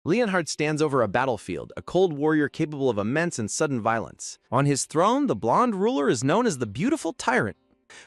Leonhardt stands over a battlefield, a cold warrior capable of immense and sudden violence. On his throne, the blonde ruler is known as the beautiful Tyrant.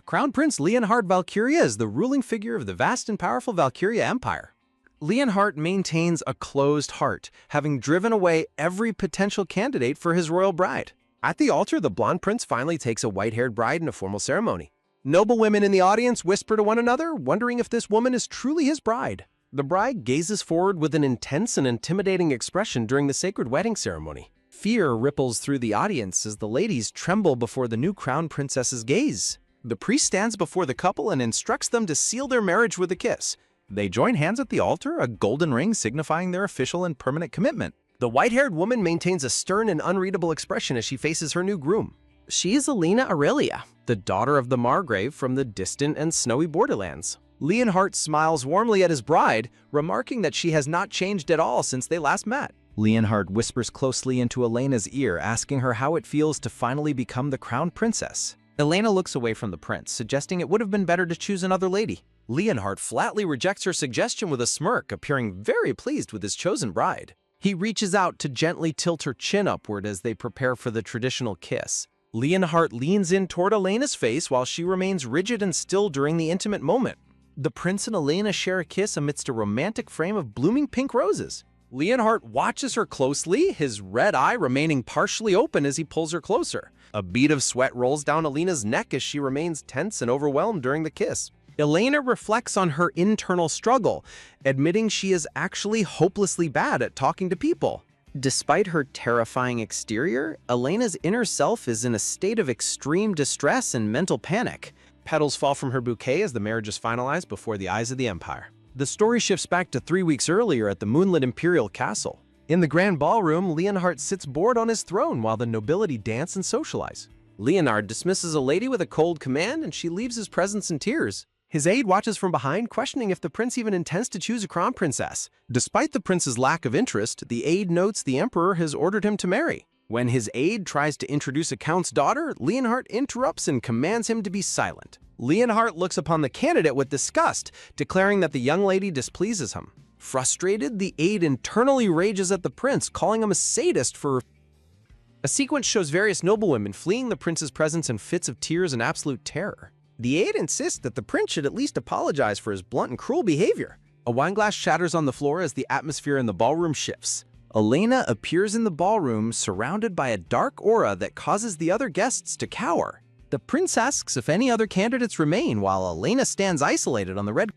Crown Prince Leonhard Valkyria is the ruling figure of the vast and powerful Valkyria Empire. Leonhardt maintains a closed heart, having driven away every potential candidate for his royal bride. At the altar, the blonde prince finally takes a white-haired bride in a formal ceremony. Noble women in the audience whisper to one another, wondering if this woman is truly his bride. The bride gazes forward with an intense and intimidating expression during the sacred wedding ceremony. Fear ripples through the audience as the ladies tremble before the new crown princess's gaze. The priest stands before the couple and instructs them to seal their marriage with a kiss. They join hands at the altar, a golden ring signifying their official and permanent commitment. The white-haired woman maintains a stern and unreadable expression as she faces her new groom. She is Elena Aurelia, the daughter of the Margrave from the distant and snowy borderlands. Leonhardt smiles warmly at his bride, remarking that she has not changed at all since they last met. Leonhardt whispers closely into Elena's ear, asking her how it feels to finally become the crown princess. Elena looks away from the prince, suggesting it would have been better to choose another lady. Leonhardt flatly rejects her suggestion with a smirk, appearing very pleased with his chosen bride. He reaches out to gently tilt her chin upward as they prepare for the traditional kiss. Leonhardt leans in toward Elena's face while she remains rigid and still during the intimate moment. The prince and Elena share a kiss amidst a romantic frame of blooming pink roses. Leonhardt watches her closely, his red eye remaining partially open as he pulls her closer. A bead of sweat rolls down Elena's neck as she remains tense and overwhelmed during the kiss. Elena reflects on her internal struggle, admitting she is actually hopelessly bad at talking to people. Despite her terrifying exterior, Elena's inner self is in a state of extreme distress and mental panic. Petals fall from her bouquet as the marriage is finalized before the eyes of the Empire. The story shifts back to 3 weeks earlier at the moonlit Imperial Castle. In the grand ballroom, Leonhardt sits bored on his throne while the nobility dance and socialize. Leonhardt dismisses a lady with a cold command and she leaves his presence in tears. His aide watches from behind, questioning if the prince even intends to choose a crown princess. Despite the prince's lack of interest, the aide notes the emperor has ordered him to marry. When his aide tries to introduce a count's daughter, Leonhardt interrupts and commands him to be silent. Leonhardt looks upon the candidate with disgust, declaring that the young lady displeases him. Frustrated, the aide internally rages at the prince, calling him a sadist for... A sequence shows various noblewomen fleeing the prince's presence in fits of tears and absolute terror. The aide insists that the prince should at least apologize for his blunt and cruel behavior. A wineglass shatters on the floor as the atmosphere in the ballroom shifts. Elena appears in the ballroom, surrounded by a dark aura that causes the other guests to cower. The prince asks if any other candidates remain, while Elena stands isolated on the red.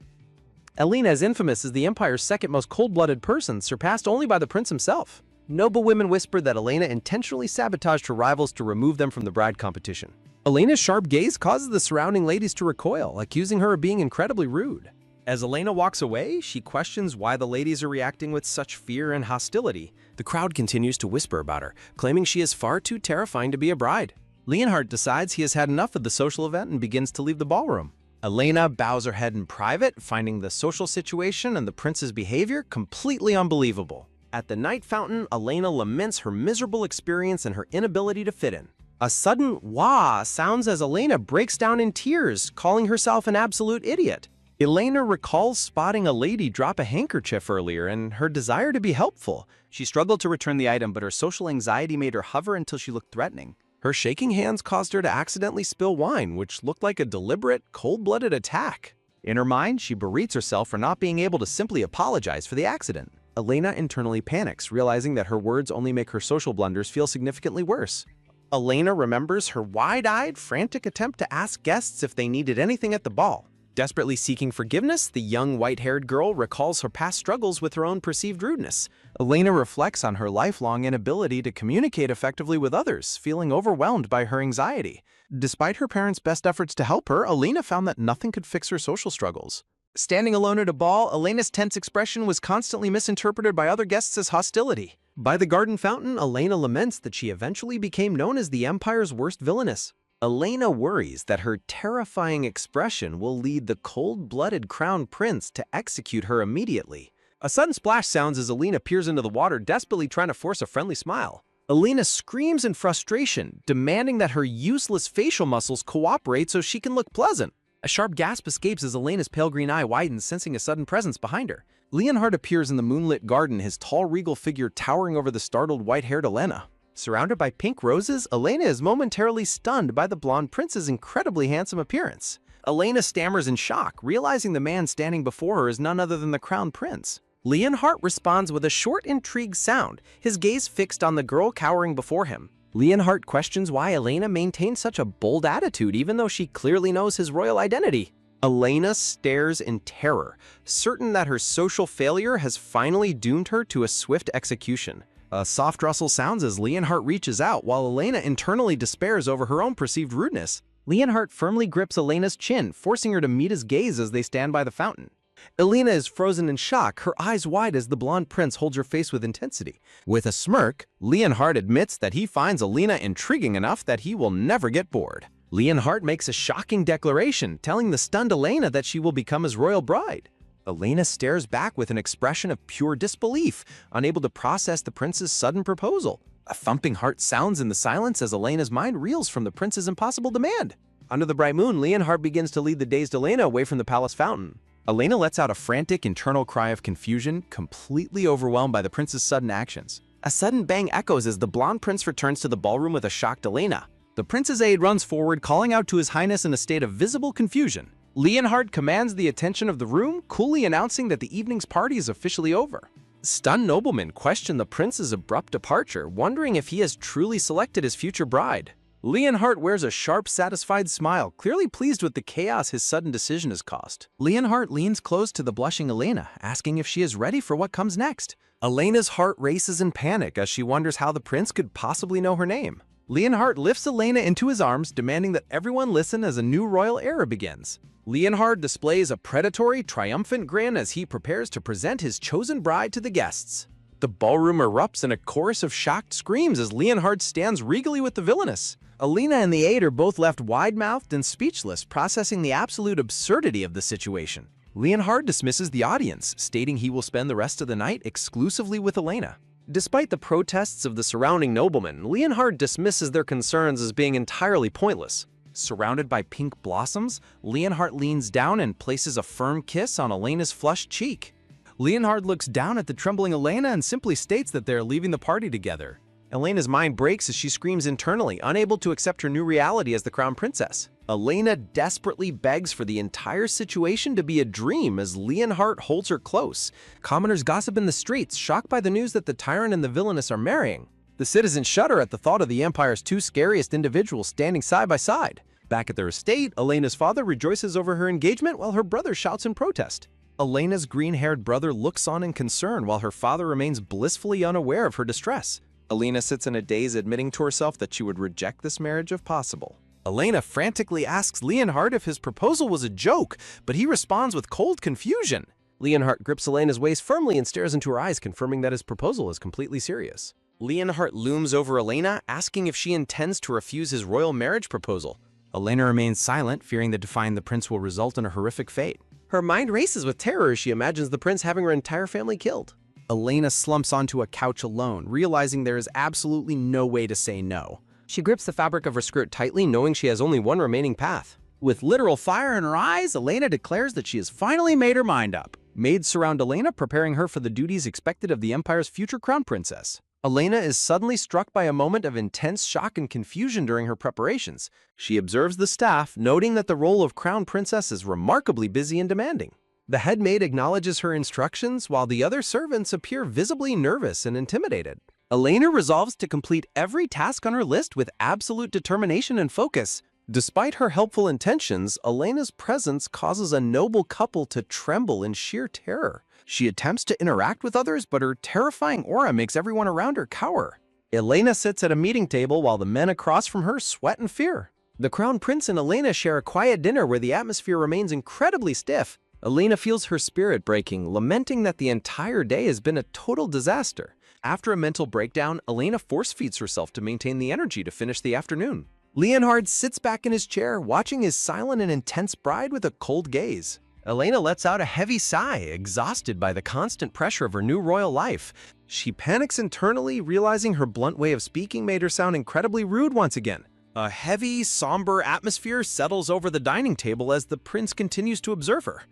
Elena is infamous as the Empire's second most cold-blooded person, surpassed only by the prince himself. Noble women whisper that Elena intentionally sabotaged her rivals to remove them from the bride competition. Elena's sharp gaze causes the surrounding ladies to recoil, accusing her of being incredibly rude. As Elena walks away, she questions why the ladies are reacting with such fear and hostility. The crowd continues to whisper about her, claiming she is far too terrifying to be a bride. Leonhardt decides he has had enough of the social event and begins to leave the ballroom. Elena bows her head in private, finding the social situation and the prince's behavior completely unbelievable. At the night fountain, Elena laments her miserable experience and her inability to fit in. A sudden wah sounds as Elena breaks down in tears, calling herself an absolute idiot. Elena recalls spotting a lady drop a handkerchief earlier and her desire to be helpful. She struggled to return the item, but her social anxiety made her hover until she looked threatening. Her shaking hands caused her to accidentally spill wine, which looked like a deliberate, cold-blooded attack. In her mind, she berates herself for not being able to simply apologize for the accident. Elena internally panics, realizing that her words only make her social blunders feel significantly worse. Elena remembers her wide-eyed, frantic attempt to ask guests if they needed anything at the ball. Desperately seeking forgiveness, the young white-haired girl recalls her past struggles with her own perceived rudeness. Elena reflects on her lifelong inability to communicate effectively with others, feeling overwhelmed by her anxiety. Despite her parents' best efforts to help her, Elena found that nothing could fix her social struggles. Standing alone at a ball, Elena's tense expression was constantly misinterpreted by other guests as hostility. By the garden fountain, Elena laments that she eventually became known as the Empire's worst villainess. Elena worries that her terrifying expression will lead the cold-blooded crown prince to execute her immediately. A sudden splash sounds as Elena peers into the water, desperately trying to force a friendly smile. Elena screams in frustration, demanding that her useless facial muscles cooperate so she can look pleasant. A sharp gasp escapes as Elena's pale green eye widens, sensing a sudden presence behind her. Leonhard appears in the moonlit garden, his tall regal figure towering over the startled white-haired Elena. Surrounded by pink roses, Elena is momentarily stunned by the blonde prince's incredibly handsome appearance. Elena stammers in shock, realizing the man standing before her is none other than the crown prince. Leonhard responds with a short, intrigued sound, his gaze fixed on the girl cowering before him. Leonhard questions why Elena maintains such a bold attitude even though she clearly knows his royal identity. Elena stares in terror, certain that her social failure has finally doomed her to a swift execution. A soft rustle sounds as Leonhard reaches out, while Elena internally despairs over her own perceived rudeness. Leonhard firmly grips Elena's chin, forcing her to meet his gaze as they stand by the fountain. Elena is frozen in shock, her eyes wide as the blonde prince holds her face with intensity. With a smirk, Leonhard admits that he finds Elena intriguing enough that he will never get bored. Leonhard makes a shocking declaration, telling the stunned Elena that she will become his royal bride. Elena stares back with an expression of pure disbelief, unable to process the prince's sudden proposal. A thumping heart sounds in the silence as Elena's mind reels from the prince's impossible demand. Under the bright moon, Leonhard begins to lead the dazed Elena away from the palace fountain. Elena lets out a frantic internal cry of confusion, completely overwhelmed by the prince's sudden actions. A sudden bang echoes as the blonde prince returns to the ballroom with a shocked Elena. The prince's aide runs forward, calling out to his highness in a state of visible confusion. Leonhard commands the attention of the room, coolly announcing that the evening's party is officially over. Stunned noblemen question the prince's abrupt departure, wondering if he has truly selected his future bride. Leonhard wears a sharp, satisfied smile, clearly pleased with the chaos his sudden decision has caused. Leonhard leans close to the blushing Elena, asking if she is ready for what comes next. Elena's heart races in panic as she wonders how the prince could possibly know her name. Leonhard lifts Elena into his arms, demanding that everyone listen as a new royal era begins. Leonhard displays a predatory, triumphant grin as he prepares to present his chosen bride to the guests. The ballroom erupts in a chorus of shocked screams as Leonhard stands regally with the Villainess. Elena and the aide are both left wide-mouthed and speechless, processing the absolute absurdity of the situation. Leonhard dismisses the audience, stating he will spend the rest of the night exclusively with Elena. Despite the protests of the surrounding noblemen, Leonhard dismisses their concerns as being entirely pointless. Surrounded by pink blossoms, Leonhard leans down and places a firm kiss on Elena's flushed cheek. Leonhard looks down at the trembling Elena and simply states that they are leaving the party together. Elena's mind breaks as she screams internally, unable to accept her new reality as the crown princess. Elena desperately begs for the entire situation to be a dream as Leonhard holds her close. Commoners gossip in the streets, shocked by the news that the Tyrant and the Villainess are marrying. The citizens shudder at the thought of the Empire's two scariest individuals standing side by side. Back at their estate, Elena's father rejoices over her engagement while her brother shouts in protest. Elena's green-haired brother looks on in concern while her father remains blissfully unaware of her distress. Elena sits in a daze, admitting to herself that she would reject this marriage if possible. Elena frantically asks Leonhard if his proposal was a joke, but he responds with cold confusion. Leonhard grips Elena's waist firmly and stares into her eyes, confirming that his proposal is completely serious. Leonhard looms over Elena, asking if she intends to refuse his royal marriage proposal. Elena remains silent, fearing that defying the prince will result in a horrific fate. Her mind races with terror as she imagines the prince having her entire family killed. Elena slumps onto a couch alone, realizing there is absolutely no way to say no. She grips the fabric of her skirt tightly, knowing she has only one remaining path. With literal fire in her eyes, Elena declares that she has finally made her mind up. Maids surround Elena, preparing her for the duties expected of the Empire's future crown princess. Elena is suddenly struck by a moment of intense shock and confusion during her preparations. She observes the staff, noting that the role of crown princess is remarkably busy and demanding. The head maid acknowledges her instructions, while the other servants appear visibly nervous and intimidated. Elena resolves to complete every task on her list with absolute determination and focus. Despite her helpful intentions, Elena's presence causes a noble couple to tremble in sheer terror. She attempts to interact with others, but her terrifying aura makes everyone around her cower. Elena sits at a meeting table while the men across from her sweat in fear. The crown prince and Elena share a quiet dinner where the atmosphere remains incredibly stiff. Elena feels her spirit breaking, lamenting that the entire day has been a total disaster. After a mental breakdown, Elena force-feeds herself to maintain the energy to finish the afternoon. Leonhard sits back in his chair, watching his silent and intense bride with a cold gaze. Elena lets out a heavy sigh, exhausted by the constant pressure of her new royal life. She panics internally, realizing her blunt way of speaking made her sound incredibly rude once again. A heavy, somber atmosphere settles over the dining table as the prince continues to observe her.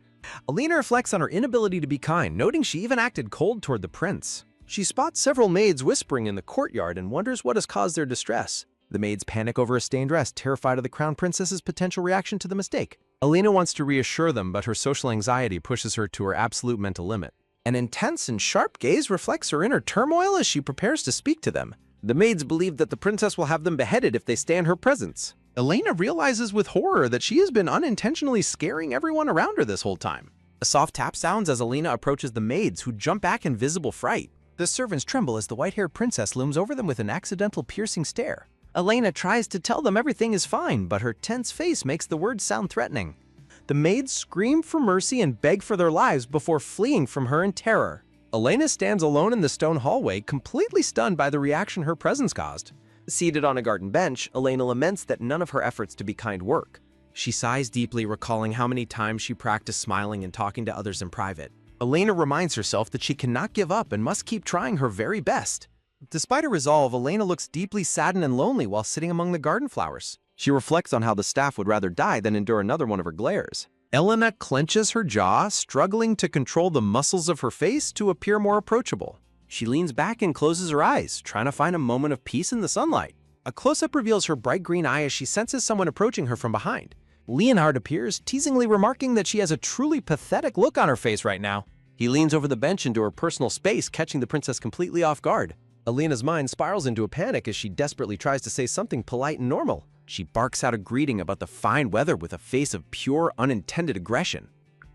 Alina reflects on her inability to be kind, noting she even acted cold toward the prince. She spots several maids whispering in the courtyard and wonders what has caused their distress. The maids panic over a stained dress, terrified of the crown princess's potential reaction to the mistake. Alina wants to reassure them, but her social anxiety pushes her to her absolute mental limit. An intense and sharp gaze reflects her inner turmoil as she prepares to speak to them. The maids believe that the princess will have them beheaded if they stay in her presence. Alina realizes with horror that she has been unintentionally scaring everyone around her this whole time. A soft tap sounds as Alina approaches the maids, who jump back in visible fright. The servants tremble as the white-haired princess looms over them with an accidental piercing stare. Alina tries to tell them everything is fine, but her tense face makes the words sound threatening. The maids scream for mercy and beg for their lives before fleeing from her in terror. Alina stands alone in the stone hallway, completely stunned by the reaction her presence caused. Seated on a garden bench, Alina laments that none of her efforts to be kind work. She sighs deeply, recalling how many times she practiced smiling and talking to others in private. Alina reminds herself that she cannot give up and must keep trying her very best. Despite her resolve, Alina looks deeply saddened and lonely while sitting among the garden flowers. She reflects on how the staff would rather die than endure another one of her glares. Alina clenches her jaw, struggling to control the muscles of her face to appear more approachable. She leans back and closes her eyes, trying to find a moment of peace in the sunlight. A close-up reveals her bright green eye as she senses someone approaching her from behind. Leonhard appears, teasingly remarking that she has a truly pathetic look on her face right now. He leans over the bench into her personal space, catching the princess completely off guard. Alina's mind spirals into a panic as she desperately tries to say something polite and normal. She barks out a greeting about the fine weather with a face of pure, unintended aggression.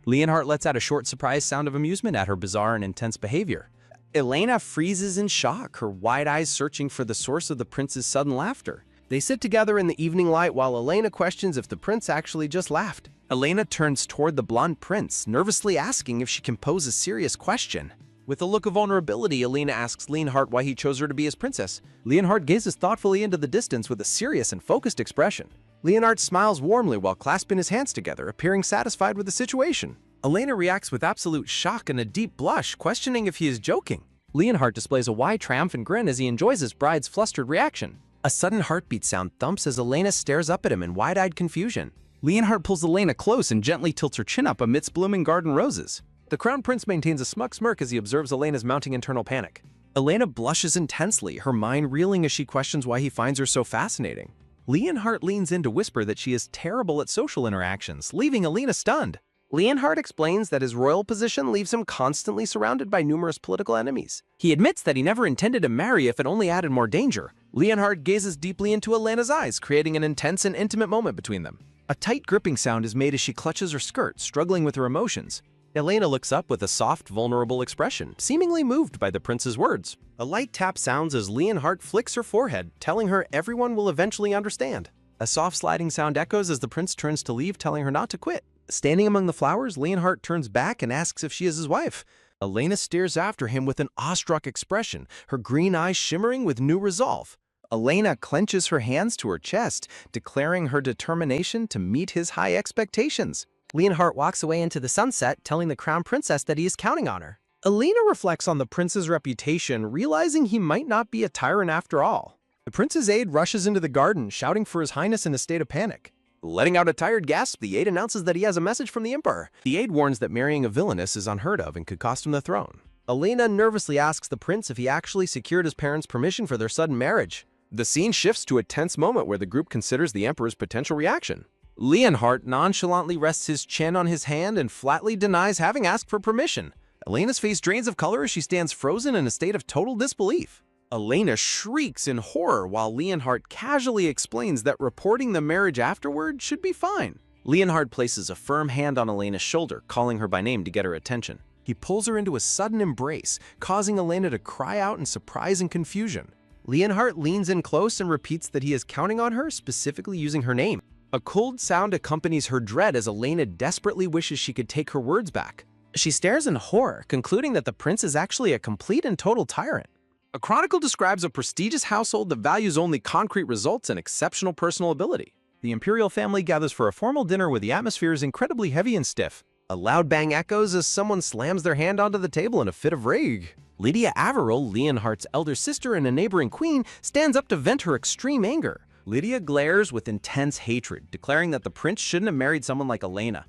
Leonhard lets out a short, surprised sound of amusement at her bizarre and intense behavior. Alina freezes in shock, her wide eyes searching for the source of the prince's sudden laughter. They sit together in the evening light while Alina questions if the prince actually just laughed. Alina turns toward the blonde prince, nervously asking if she can pose a serious question. With a look of vulnerability, Alina asks Leonhard why he chose her to be his princess. Leonhard gazes thoughtfully into the distance with a serious and focused expression. Leonhard smiles warmly while clasping his hands together, appearing satisfied with the situation. Alina reacts with absolute shock and a deep blush, questioning if he is joking. Leonhard displays a wide, triumphant grin as he enjoys his bride's flustered reaction. A sudden heartbeat sound thumps as Alina stares up at him in wide-eyed confusion. Leonhard pulls Alina close and gently tilts her chin up amidst blooming garden roses. The crown prince maintains a smug smirk as he observes Alina's mounting internal panic. Alina blushes intensely, her mind reeling as she questions why he finds her so fascinating. Leonhard leans in to whisper that she is terrible at social interactions, leaving Alina stunned. Leonhard explains that his royal position leaves him constantly surrounded by numerous political enemies. He admits that he never intended to marry if it only added more danger. Leonhard gazes deeply into Alina's eyes, creating an intense and intimate moment between them. A tight gripping sound is made as she clutches her skirt, struggling with her emotions. Alina looks up with a soft, vulnerable expression, seemingly moved by the prince's words. A light tap sounds as Leonhard flicks her forehead, telling her everyone will eventually understand. A soft sliding sound echoes as the prince turns to leave, telling her not to quit. Standing among the flowers, Leonhard turns back and asks if she is his wife. Alina stares after him with an awestruck expression, her green eyes shimmering with new resolve. Alina clenches her hands to her chest, declaring her determination to meet his high expectations. Leonhard walks away into the sunset, telling the crown princess that he is counting on her. Alina reflects on the prince's reputation, realizing he might not be a tyrant after all. The prince's aide rushes into the garden, shouting for his highness in a state of panic. Letting out a tired gasp, the aide announces that he has a message from the emperor. The aide warns that marrying a villainess is unheard of and could cost him the throne. Alina nervously asks the prince if he actually secured his parents' permission for their sudden marriage. The scene shifts to a tense moment where the group considers the emperor's potential reaction. Leonhard nonchalantly rests his chin on his hand and flatly denies having asked for permission. Alina's face drains of color as she stands frozen in a state of total disbelief. Alina shrieks in horror while Leonhard casually explains that reporting the marriage afterward should be fine. Leonhard places a firm hand on Alina's shoulder, calling her by name to get her attention. He pulls her into a sudden embrace, causing Alina to cry out in surprise and confusion. Leonhard leans in close and repeats that he is counting on her, specifically using her name. A cold sound accompanies her dread as Alina desperately wishes she could take her words back. She stares in horror, concluding that the prince is actually a complete and total tyrant. A chronicle describes a prestigious household that values only concrete results and exceptional personal ability. The imperial family gathers for a formal dinner where the atmosphere is incredibly heavy and stiff. A loud bang echoes as someone slams their hand onto the table in a fit of rage. Lydia Averil, Leonhard's elder sister and a neighboring queen, stands up to vent her extreme anger. Lydia glares with intense hatred, declaring that the prince shouldn't have married someone like Alina.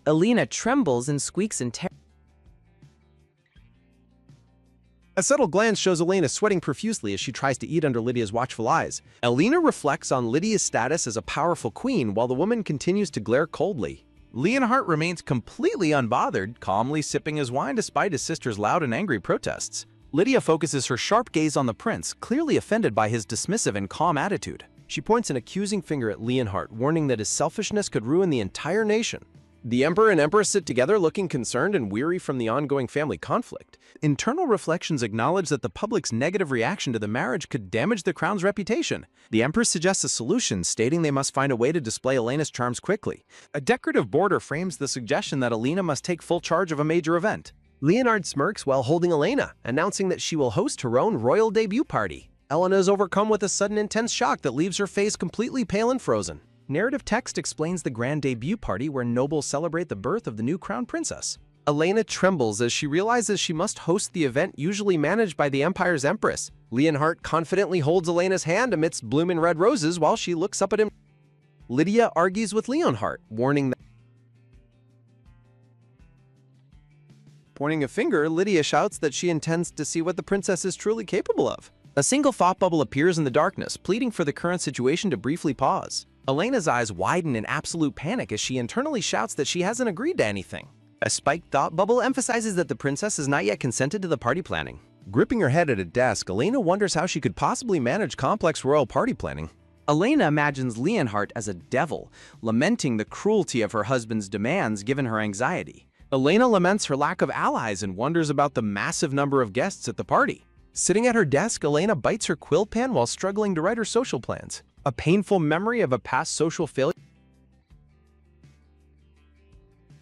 Elena trembles and squeaks in terror. A subtle glance shows Elena sweating profusely as she tries to eat under Lydia's watchful eyes. Elena reflects on Lydia's status as a powerful queen while the woman continues to glare coldly. Leonhardt remains completely unbothered, calmly sipping his wine despite his sister's loud and angry protests. Lydia focuses her sharp gaze on the prince, clearly offended by his dismissive and calm attitude. She points an accusing finger at Leonhardt, warning that his selfishness could ruin the entire nation. The Emperor and Empress sit together looking concerned and weary from the ongoing family conflict. Internal reflections acknowledge that the public's negative reaction to the marriage could damage the crown's reputation. The Empress suggests a solution, stating they must find a way to display Elena's charms quickly. A decorative border frames the suggestion that Elena must take full charge of a major event. Leonard smirks while holding Elena, announcing that she will host her own royal debut party. Elena is overcome with a sudden intense shock that leaves her face completely pale and frozen. Narrative text explains the grand debut party where nobles celebrate the birth of the new crown princess. Elena trembles as she realizes she must host the event usually managed by the Empire's Empress. Leonhardt confidently holds Elena's hand amidst blooming red roses while she looks up at him. Lydia argues with Leonhardt, warning that. Pointing a finger, Lydia shouts that she intends to see what the princess is truly capable of. A single thought bubble appears in the darkness, pleading for the current situation to briefly pause. Elena's eyes widen in absolute panic as she internally shouts that she hasn't agreed to anything. A spiked thought bubble emphasizes that the princess has not yet consented to the party planning. Gripping her head at a desk, Elena wonders how she could possibly manage complex royal party planning. Elena imagines Leonhardt as a devil, lamenting the cruelty of her husband's demands given her anxiety. Elena laments her lack of allies and wonders about the massive number of guests at the party. Sitting at her desk, Elena bites her quill pen while struggling to write her social plans. A painful memory of a past social failure.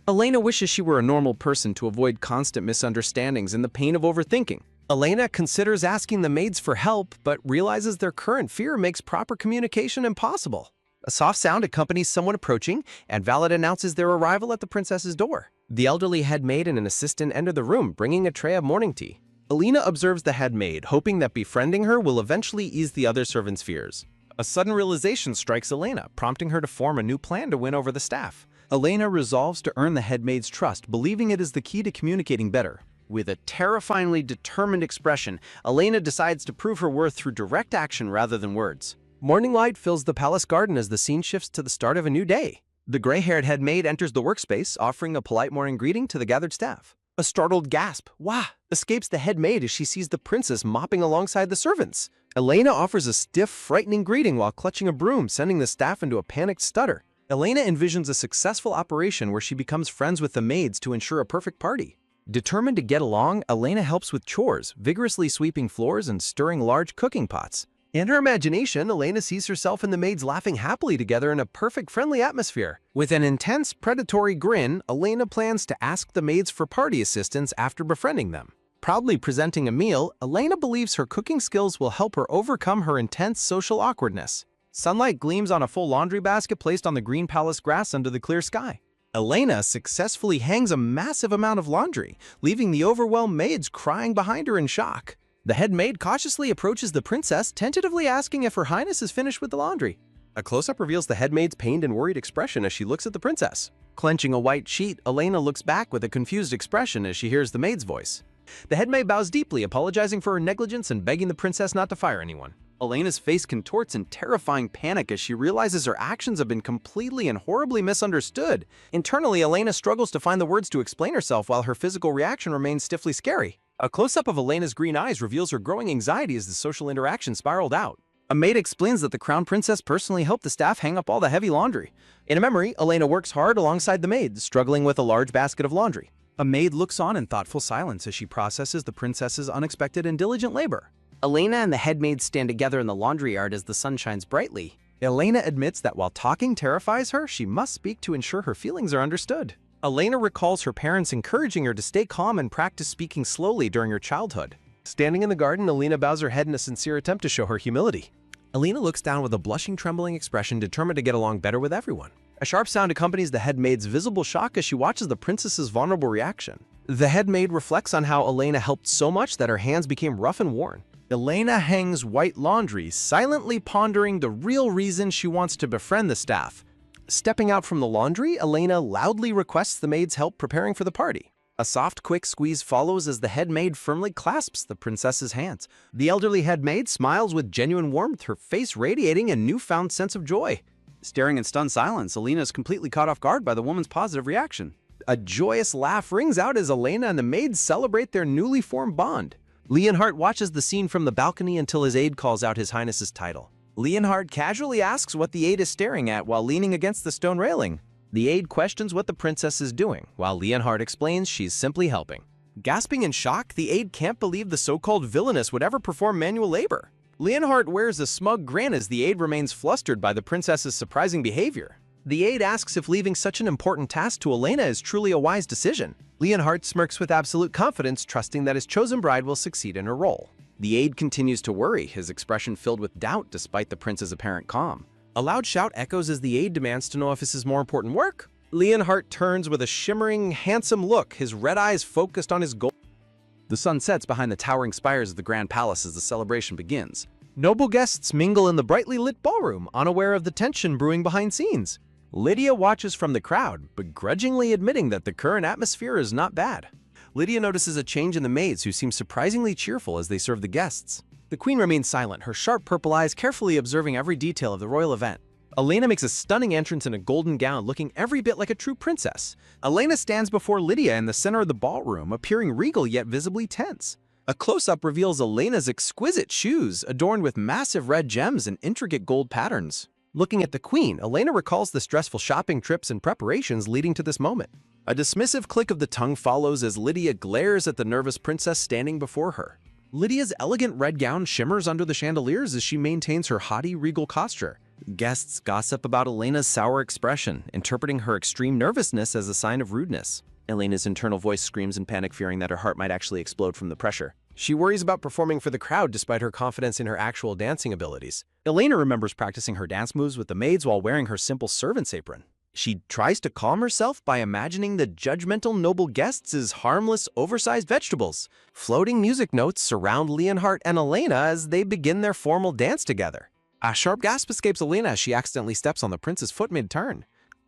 Elena wishes she were a normal person to avoid constant misunderstandings and the pain of overthinking. Elena considers asking the maids for help, but realizes their current fear makes proper communication impossible. A soft sound accompanies someone approaching, and Valet announces their arrival at the princess's door. The elderly head maid and an assistant enter the room, bringing a tray of morning tea. Elena observes the head maid, hoping that befriending her will eventually ease the other servants' fears. A sudden realization strikes Elena, prompting her to form a new plan to win over the staff. Elena resolves to earn the head maid's trust, believing it is the key to communicating better. With a terrifyingly determined expression, Elena decides to prove her worth through direct action rather than words. Morning light fills the palace garden as the scene shifts to the start of a new day. The gray-haired head maid enters the workspace, offering a polite morning greeting to the gathered staff. A startled gasp, "Wah!" escapes the head maid as she sees the princess mopping alongside the servants. Elena offers a stiff, frightening greeting while clutching a broom, sending the staff into a panicked stutter. Elena envisions a successful operation where she becomes friends with the maids to ensure a perfect party. Determined to get along, Elena helps with chores, vigorously sweeping floors and stirring large cooking pots. In her imagination, Elena sees herself and the maids laughing happily together in a perfect friendly atmosphere. With an intense, predatory grin, Elena plans to ask the maids for party assistance after befriending them. Proudly presenting a meal, Elena believes her cooking skills will help her overcome her intense social awkwardness. Sunlight gleams on a full laundry basket placed on the green palace grass under the clear sky. Elena successfully hangs a massive amount of laundry, leaving the overwhelmed maids crying behind her in shock. The head maid cautiously approaches the princess, tentatively asking if Her Highness is finished with the laundry. A close-up reveals the head maid's pained and worried expression as she looks at the princess. Clenching a white sheet, Elena looks back with a confused expression as she hears the maid's voice. The head maid bows deeply, apologizing for her negligence and begging the princess not to fire anyone. Elena's face contorts in terrifying panic as she realizes her actions have been completely and horribly misunderstood. Internally, Elena struggles to find the words to explain herself while her physical reaction remains stiffly scary. A close-up of Elena's green eyes reveals her growing anxiety as the social interaction spiraled out. A maid explains that the crown princess personally helped the staff hang up all the heavy laundry. In a memory, Elena works hard alongside the maid, struggling with a large basket of laundry. A maid looks on in thoughtful silence as she processes the princess's unexpected and diligent labor. Elena and the head maid stand together in the laundry yard as the sun shines brightly. Elena admits that while talking terrifies her, she must speak to ensure her feelings are understood. Elena recalls her parents encouraging her to stay calm and practice speaking slowly during her childhood. Standing in the garden, Elena bows her head in a sincere attempt to show her humility. Elena looks down with a blushing, trembling expression, determined to get along better with everyone. A sharp sound accompanies the head maid's visible shock as she watches the princess's vulnerable reaction. The head maid reflects on how Elena helped so much that her hands became rough and worn. Elena hangs white laundry, silently pondering the real reason she wants to befriend the staff. Stepping out from the laundry, Elena loudly requests the maid's help preparing for the party. A soft, quick squeeze follows as the head maid firmly clasps the princess's hands. The elderly head maid smiles with genuine warmth, her face radiating a newfound sense of joy. Staring in stunned silence, Elena is completely caught off guard by the woman's positive reaction. A joyous laugh rings out as Elena and the maid celebrate their newly formed bond. Leonhardt watches the scene from the balcony until his aide calls out His Highness's title. Leonhardt casually asks what the aide is staring at while leaning against the stone railing. The aide questions what the princess is doing, while Leonhardt explains she's simply helping. Gasping in shock, the aide can't believe the so-called villainess would ever perform manual labor. Leonhardt wears a smug grin as the aide remains flustered by the princess's surprising behavior. The aide asks if leaving such an important task to Elena is truly a wise decision. Leonhardt smirks with absolute confidence, trusting that his chosen bride will succeed in her role. The aide continues to worry, his expression filled with doubt despite the prince's apparent calm. A loud shout echoes as the aide demands to know if this is more important work. Leonhardt turns with a shimmering, handsome look, his red eyes focused on his goal. The sun sets behind the towering spires of the Grand Palace as the celebration begins. Noble guests mingle in the brightly lit ballroom, unaware of the tension brewing behind scenes. Lydia watches from the crowd, begrudgingly admitting that the current atmosphere is not bad. Lydia notices a change in the maids who seem surprisingly cheerful as they serve the guests. The queen remains silent, her sharp purple eyes carefully observing every detail of the royal event. Elena makes a stunning entrance in a golden gown, looking every bit like a true princess. Elena stands before Lydia in the center of the ballroom, appearing regal yet visibly tense. A close-up reveals Elena's exquisite shoes, adorned with massive red gems and intricate gold patterns. Looking at the queen, Elena recalls the stressful shopping trips and preparations leading to this moment. A dismissive click of the tongue follows as Lydia glares at the nervous princess standing before her. Lydia's elegant red gown shimmers under the chandeliers as she maintains her haughty, regal posture. Guests gossip about Elena's sour expression, interpreting her extreme nervousness as a sign of rudeness. Elena's internal voice screams in panic, fearing that her heart might actually explode from the pressure. She worries about performing for the crowd despite her confidence in her actual dancing abilities. Elena remembers practicing her dance moves with the maids while wearing her simple servant's apron. She tries to calm herself by imagining the judgmental noble guests as harmless, oversized vegetables. Floating music notes surround Leonhardt and Elena as they begin their formal dance together. A sharp gasp escapes Elena as she accidentally steps on the prince's foot mid-turn.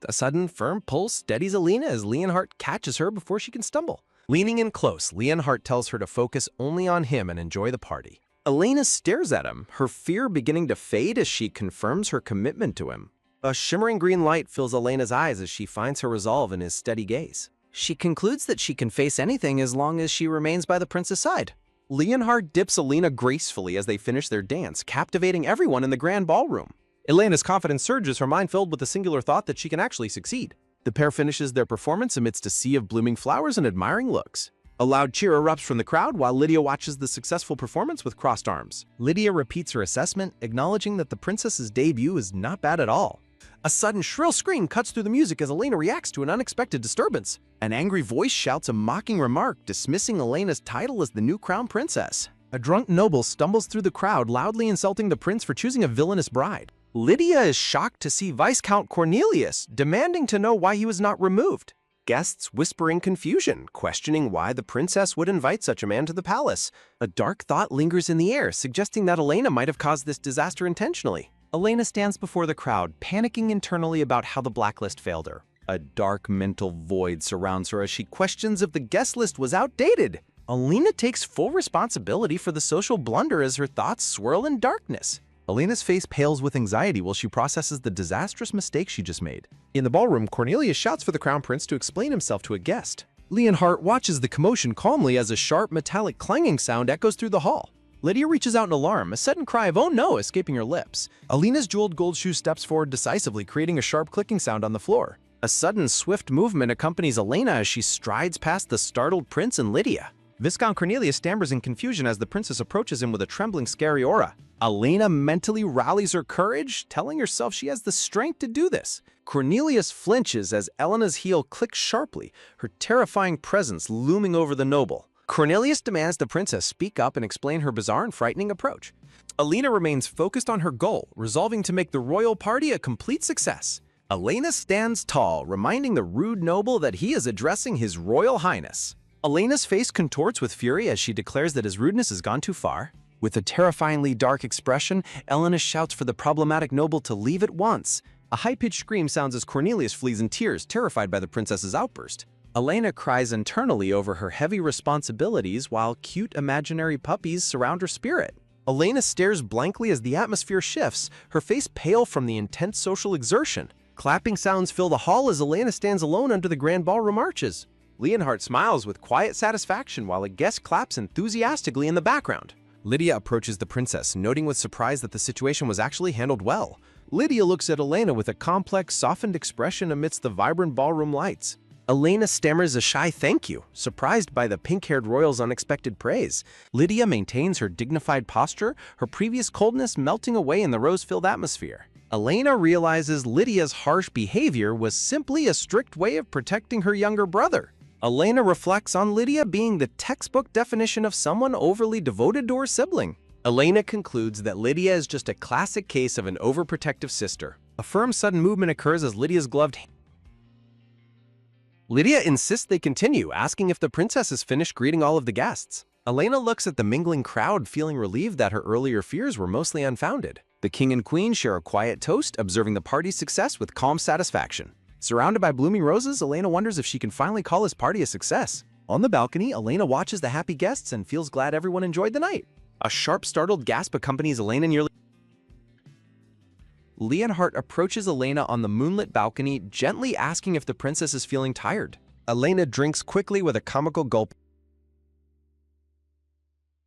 A sudden, firm pull steadies Elena as Leonhardt catches her before she can stumble. Leaning in close, Leonhardt tells her to focus only on him and enjoy the party. Elena stares at him, her fear beginning to fade as she confirms her commitment to him. A shimmering green light fills Elena's eyes as she finds her resolve in his steady gaze. She concludes that she can face anything as long as she remains by the prince's side. Leonhardt dips Elena gracefully as they finish their dance, captivating everyone in the grand ballroom. Elena's confidence surges, her mind filled with the singular thought that she can actually succeed. The pair finishes their performance amidst a sea of blooming flowers and admiring looks. A loud cheer erupts from the crowd while Lydia watches the successful performance with crossed arms. Lydia repeats her assessment, acknowledging that the princess's debut is not bad at all. A sudden shrill scream cuts through the music as Elena reacts to an unexpected disturbance. An angry voice shouts a mocking remark, dismissing Elena's title as the new crown princess. A drunk noble stumbles through the crowd, loudly insulting the prince for choosing a villainous bride. Lydia is shocked to see Viscount Cornelius, demanding to know why he was not removed. Guests whisper in confusion, questioning why the princess would invite such a man to the palace. A dark thought lingers in the air, suggesting that Elena might have caused this disaster intentionally. Elena stands before the crowd, panicking internally about how the blacklist failed her. A dark mental void surrounds her as she questions if the guest list was outdated. Elena takes full responsibility for the social blunder as her thoughts swirl in darkness. Elena's face pales with anxiety while she processes the disastrous mistake she just made. In the ballroom, Cornelius shouts for the crown prince to explain himself to a guest. Leonhardt watches the commotion calmly as a sharp, metallic clanging sound echoes through the hall. Lydia reaches out in alarm, a sudden cry of "oh no" escaping her lips. Elena's jeweled gold shoe steps forward decisively, creating a sharp clicking sound on the floor. A sudden, swift movement accompanies Elena as she strides past the startled prince and Lydia. Viscount Cornelius stammers in confusion as the princess approaches him with a trembling, scary aura. Elena mentally rallies her courage, telling herself she has the strength to do this. Cornelius flinches as Elena's heel clicks sharply, her terrifying presence looming over the noble. Cornelius demands the princess speak up and explain her bizarre and frightening approach. Elena remains focused on her goal, resolving to make the royal party a complete success. Elena stands tall, reminding the rude noble that he is addressing his royal highness. Elena's face contorts with fury as she declares that his rudeness has gone too far. With a terrifyingly dark expression, Elena shouts for the problematic noble to leave at once. A high-pitched scream sounds as Cornelius flees in tears, terrified by the princess's outburst. Elena cries internally over her heavy responsibilities while cute imaginary puppies surround her spirit. Elena stares blankly as the atmosphere shifts, her face pale from the intense social exertion. Clapping sounds fill the hall as Elena stands alone under the grand ballroom arches. Leonhardt smiles with quiet satisfaction while a guest claps enthusiastically in the background. Lydia approaches the princess, noting with surprise that the situation was actually handled well. Lydia looks at Elena with a complex, softened expression amidst the vibrant ballroom lights. Elena stammers a shy thank you, surprised by the pink-haired royal's unexpected praise. Lydia maintains her dignified posture, her previous coldness melting away in the rose-filled atmosphere. Elena realizes Lydia's harsh behavior was simply a strict way of protecting her younger brother. Elena reflects on Lydia being the textbook definition of someone overly devoted to her sibling. Elena concludes that Lydia is just a classic case of an overprotective sister. A firm sudden movement occurs as Lydia's gloved hand. Lydia insists they continue, asking if the princess is finished greeting all of the guests. Elena looks at the mingling crowd, feeling relieved that her earlier fears were mostly unfounded. The king and queen share a quiet toast, observing the party's success with calm satisfaction. Surrounded by blooming roses, Elena wonders if she can finally call this party a success. On the balcony, Elena watches the happy guests and feels glad everyone enjoyed the night. A sharp, startled gasp accompanies Elena nearly. Leonhardt approaches Elena on the moonlit balcony, gently asking if the princess is feeling tired. Elena drinks quickly with a comical gulp.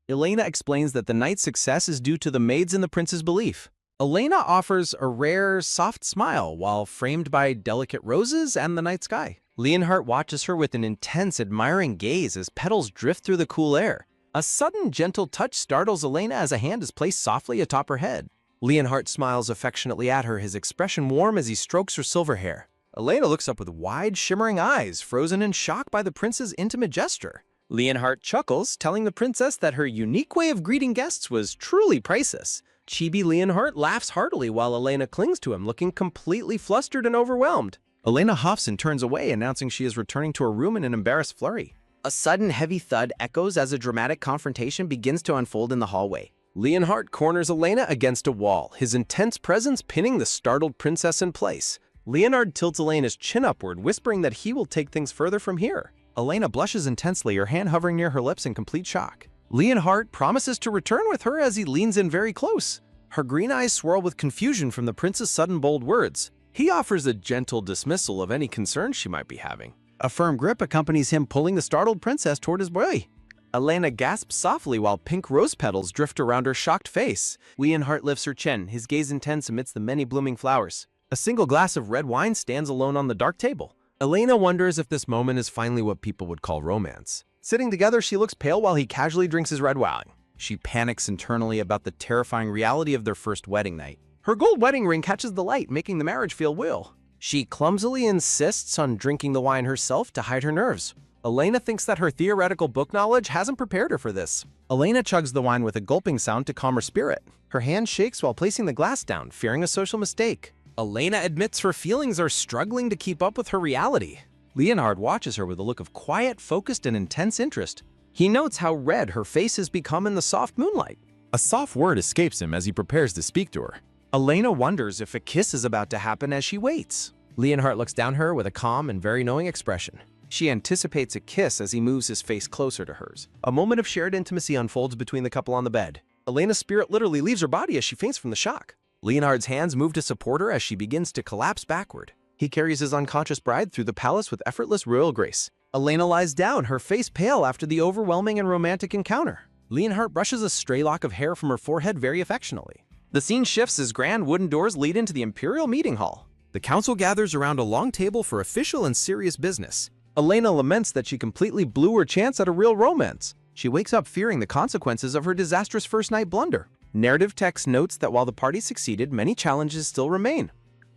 Elena explains that the night's success is due to the maids in the prince's belief. Elena offers a rare, soft smile while framed by delicate roses and the night sky. Leonhardt watches her with an intense, admiring gaze as petals drift through the cool air. A sudden, gentle touch startles Elena as a hand is placed softly atop her head. Leonhardt smiles affectionately at her, his expression warm as he strokes her silver hair. Elena looks up with wide, shimmering eyes, frozen in shock by the prince's intimate gesture. Leonhardt chuckles, telling the princess that her unique way of greeting guests was truly priceless. Chibi Leonhardt laughs heartily while Elena clings to him, looking completely flustered and overwhelmed. Elena huffs and turns away, announcing she is returning to her room in an embarrassed flurry. A sudden heavy thud echoes as a dramatic confrontation begins to unfold in the hallway. Leonhardt corners Elena against a wall, his intense presence pinning the startled princess in place. Leonhardt tilts Elena's chin upward, whispering that he will take things further from here. Elena blushes intensely, her hand hovering near her lips in complete shock. Leonhardt promises to return with her as he leans in very close. Her green eyes swirl with confusion from the prince's sudden bold words. He offers a gentle dismissal of any concerns she might be having. A firm grip accompanies him pulling the startled princess toward his boy. Elena gasps softly while pink rose petals drift around her shocked face. Leonhardt lifts her chin, his gaze intense amidst the many blooming flowers. A single glass of red wine stands alone on the dark table. Elena wonders if this moment is finally what people would call romance. Sitting together, she looks pale while he casually drinks his red wine. She panics internally about the terrifying reality of their first wedding night. Her gold wedding ring catches the light, making the marriage feel real. She clumsily insists on drinking the wine herself to hide her nerves. Elena thinks that her theoretical book knowledge hasn't prepared her for this. Elena chugs the wine with a gulping sound to calm her spirit. Her hand shakes while placing the glass down, fearing a social mistake. Elena admits her feelings are struggling to keep up with her reality. Leonhardt watches her with a look of quiet, focused, and intense interest. He notes how red her face has become in the soft moonlight. A soft word escapes him as he prepares to speak to her. Elena wonders if a kiss is about to happen as she waits. Leonhardt looks down at her with a calm and very knowing expression. She anticipates a kiss as he moves his face closer to hers. A moment of shared intimacy unfolds between the couple on the bed. Elena's spirit literally leaves her body as she faints from the shock. Leonhardt's hands move to support her as she begins to collapse backward. He carries his unconscious bride through the palace with effortless royal grace. Elena lies down, her face pale after the overwhelming and romantic encounter. Leonhardt brushes a stray lock of hair from her forehead very affectionately. The scene shifts as grand wooden doors lead into the imperial meeting hall. The council gathers around a long table for official and serious business. Elena laments that she completely blew her chance at a real romance. She wakes up fearing the consequences of her disastrous first-night blunder. Narrative text notes that while the party succeeded, many challenges still remain.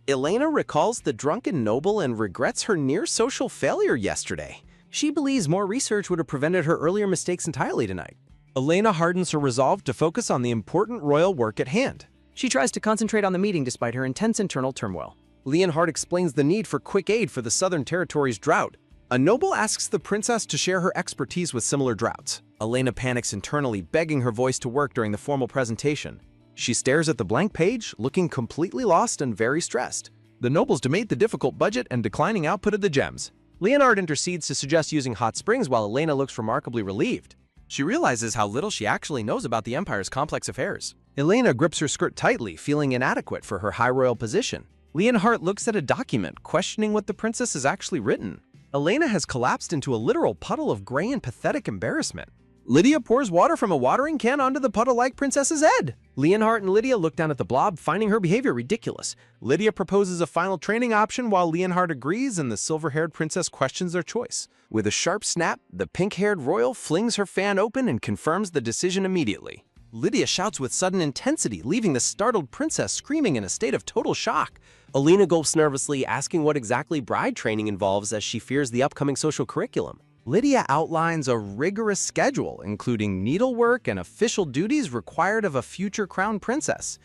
Elena recalls the drunken noble and regrets her near-social failure yesterday. She believes more research would have prevented her earlier mistakes entirely tonight. Elena hardens her resolve to focus on the important royal work at hand. She tries to concentrate on the meeting despite her intense internal turmoil. Leonhardt explains the need for quick aid for the Southern Territory's drought. A noble asks the princess to share her expertise with similar droughts. Elena panics internally, begging her voice to work during the formal presentation. She stares at the blank page, looking completely lost and very stressed. The nobles debate the difficult budget and declining output of the gems. Leonhard intercedes to suggest using hot springs while Elena looks remarkably relieved. She realizes how little she actually knows about the Empire's complex affairs. Elena grips her skirt tightly, feeling inadequate for her high royal position. Leonhard looks at a document, questioning what the princess has actually written. Elena has collapsed into a literal puddle of gray and pathetic embarrassment. Lydia pours water from a watering can onto the puddle-like princess's head. Leonhard and Lydia look down at the blob, finding her behavior ridiculous. Lydia proposes a final training option while Leonhard agrees, and the silver-haired princess questions their choice. With a sharp snap, the pink-haired royal flings her fan open and confirms the decision immediately. Lydia shouts with sudden intensity, leaving the startled princess screaming in a state of total shock. Elena gulps nervously, asking what exactly bride training involves as she fears the upcoming social curriculum. Lydia outlines a rigorous schedule, including needlework and official duties required of a future crown princess.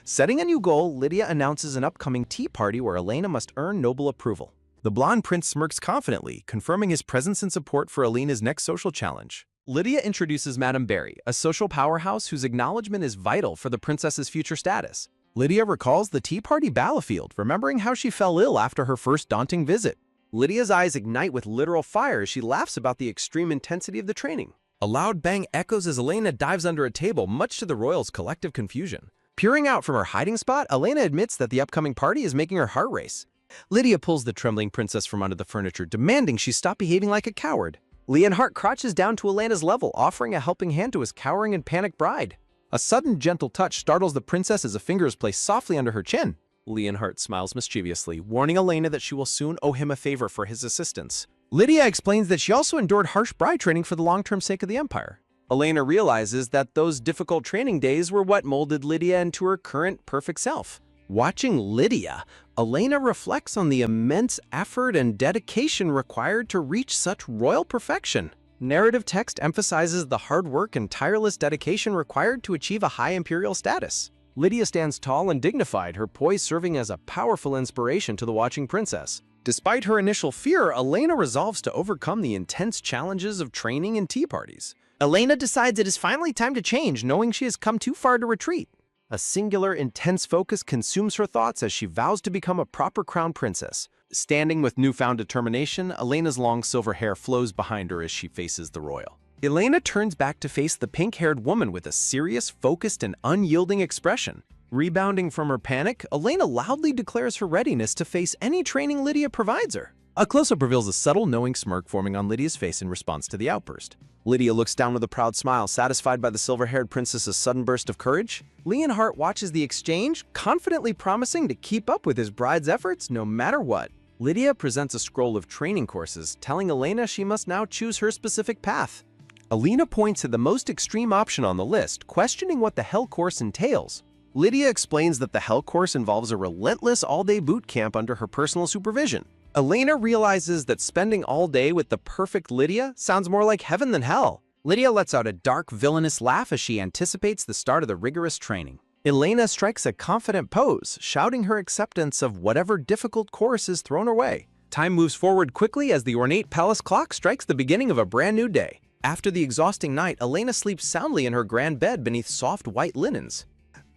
Setting a new goal, Lydia announces an upcoming tea party where Elena must earn noble approval. The blonde prince smirks confidently, confirming his presence and support for Elena's next social challenge. Lydia introduces Madame Barry, a social powerhouse whose acknowledgement is vital for the princess's future status. Lydia recalls the tea party battlefield, remembering how she fell ill after her first daunting visit. Lydia's eyes ignite with literal fire as she laughs about the extreme intensity of the training. A loud bang echoes as Elena dives under a table, much to the royals' collective confusion. Peering out from her hiding spot, Elena admits that the upcoming party is making her heart race. Lydia pulls the trembling princess from under the furniture, demanding she stop behaving like a coward. Leonhard crouches down to Elena's level, offering a helping hand to his cowering and panicked bride. A sudden, gentle touch startles the princess as a finger is placed softly under her chin. Leonhard smiles mischievously, warning Elena that she will soon owe him a favor for his assistance. Lydia explains that she also endured harsh bride training for the long-term sake of the Empire. Elena realizes that those difficult training days were what molded Lydia into her current perfect self. Watching Lydia, Elena reflects on the immense effort and dedication required to reach such royal perfection. Narrative text emphasizes the hard work and tireless dedication required to achieve a high imperial status. Lydia stands tall and dignified, her poise serving as a powerful inspiration to the watching princess. Despite her initial fear, Elena resolves to overcome the intense challenges of training and tea parties. Elena decides it is finally time to change, knowing she has come too far to retreat. A singular, intense focus consumes her thoughts as she vows to become a proper crown princess. Standing with newfound determination, Elena's long silver hair flows behind her as she faces the royal. Elena turns back to face the pink-haired woman with a serious, focused, and unyielding expression. Rebounding from her panic, Elena loudly declares her readiness to face any training Lydia provides her. A close-up reveals a subtle, knowing smirk forming on Lydia's face in response to the outburst. Lydia looks down with a proud smile, satisfied by the silver-haired princess's sudden burst of courage. Leonhard watches the exchange, confidently promising to keep up with his bride's efforts no matter what. Lydia presents a scroll of training courses, telling Elena she must now choose her specific path. Elena points at the most extreme option on the list, questioning what the Hell course entails. Lydia explains that the Hell course involves a relentless all-day boot camp under her personal supervision. Elena realizes that spending all day with the perfect Lydia sounds more like heaven than hell. Lydia lets out a dark, villainous laugh as she anticipates the start of the rigorous training. Elena strikes a confident pose, shouting her acceptance of whatever difficult course is thrown her way. Time moves forward quickly as the ornate palace clock strikes the beginning of a brand new day. After the exhausting night, Elena sleeps soundly in her grand bed beneath soft white linens.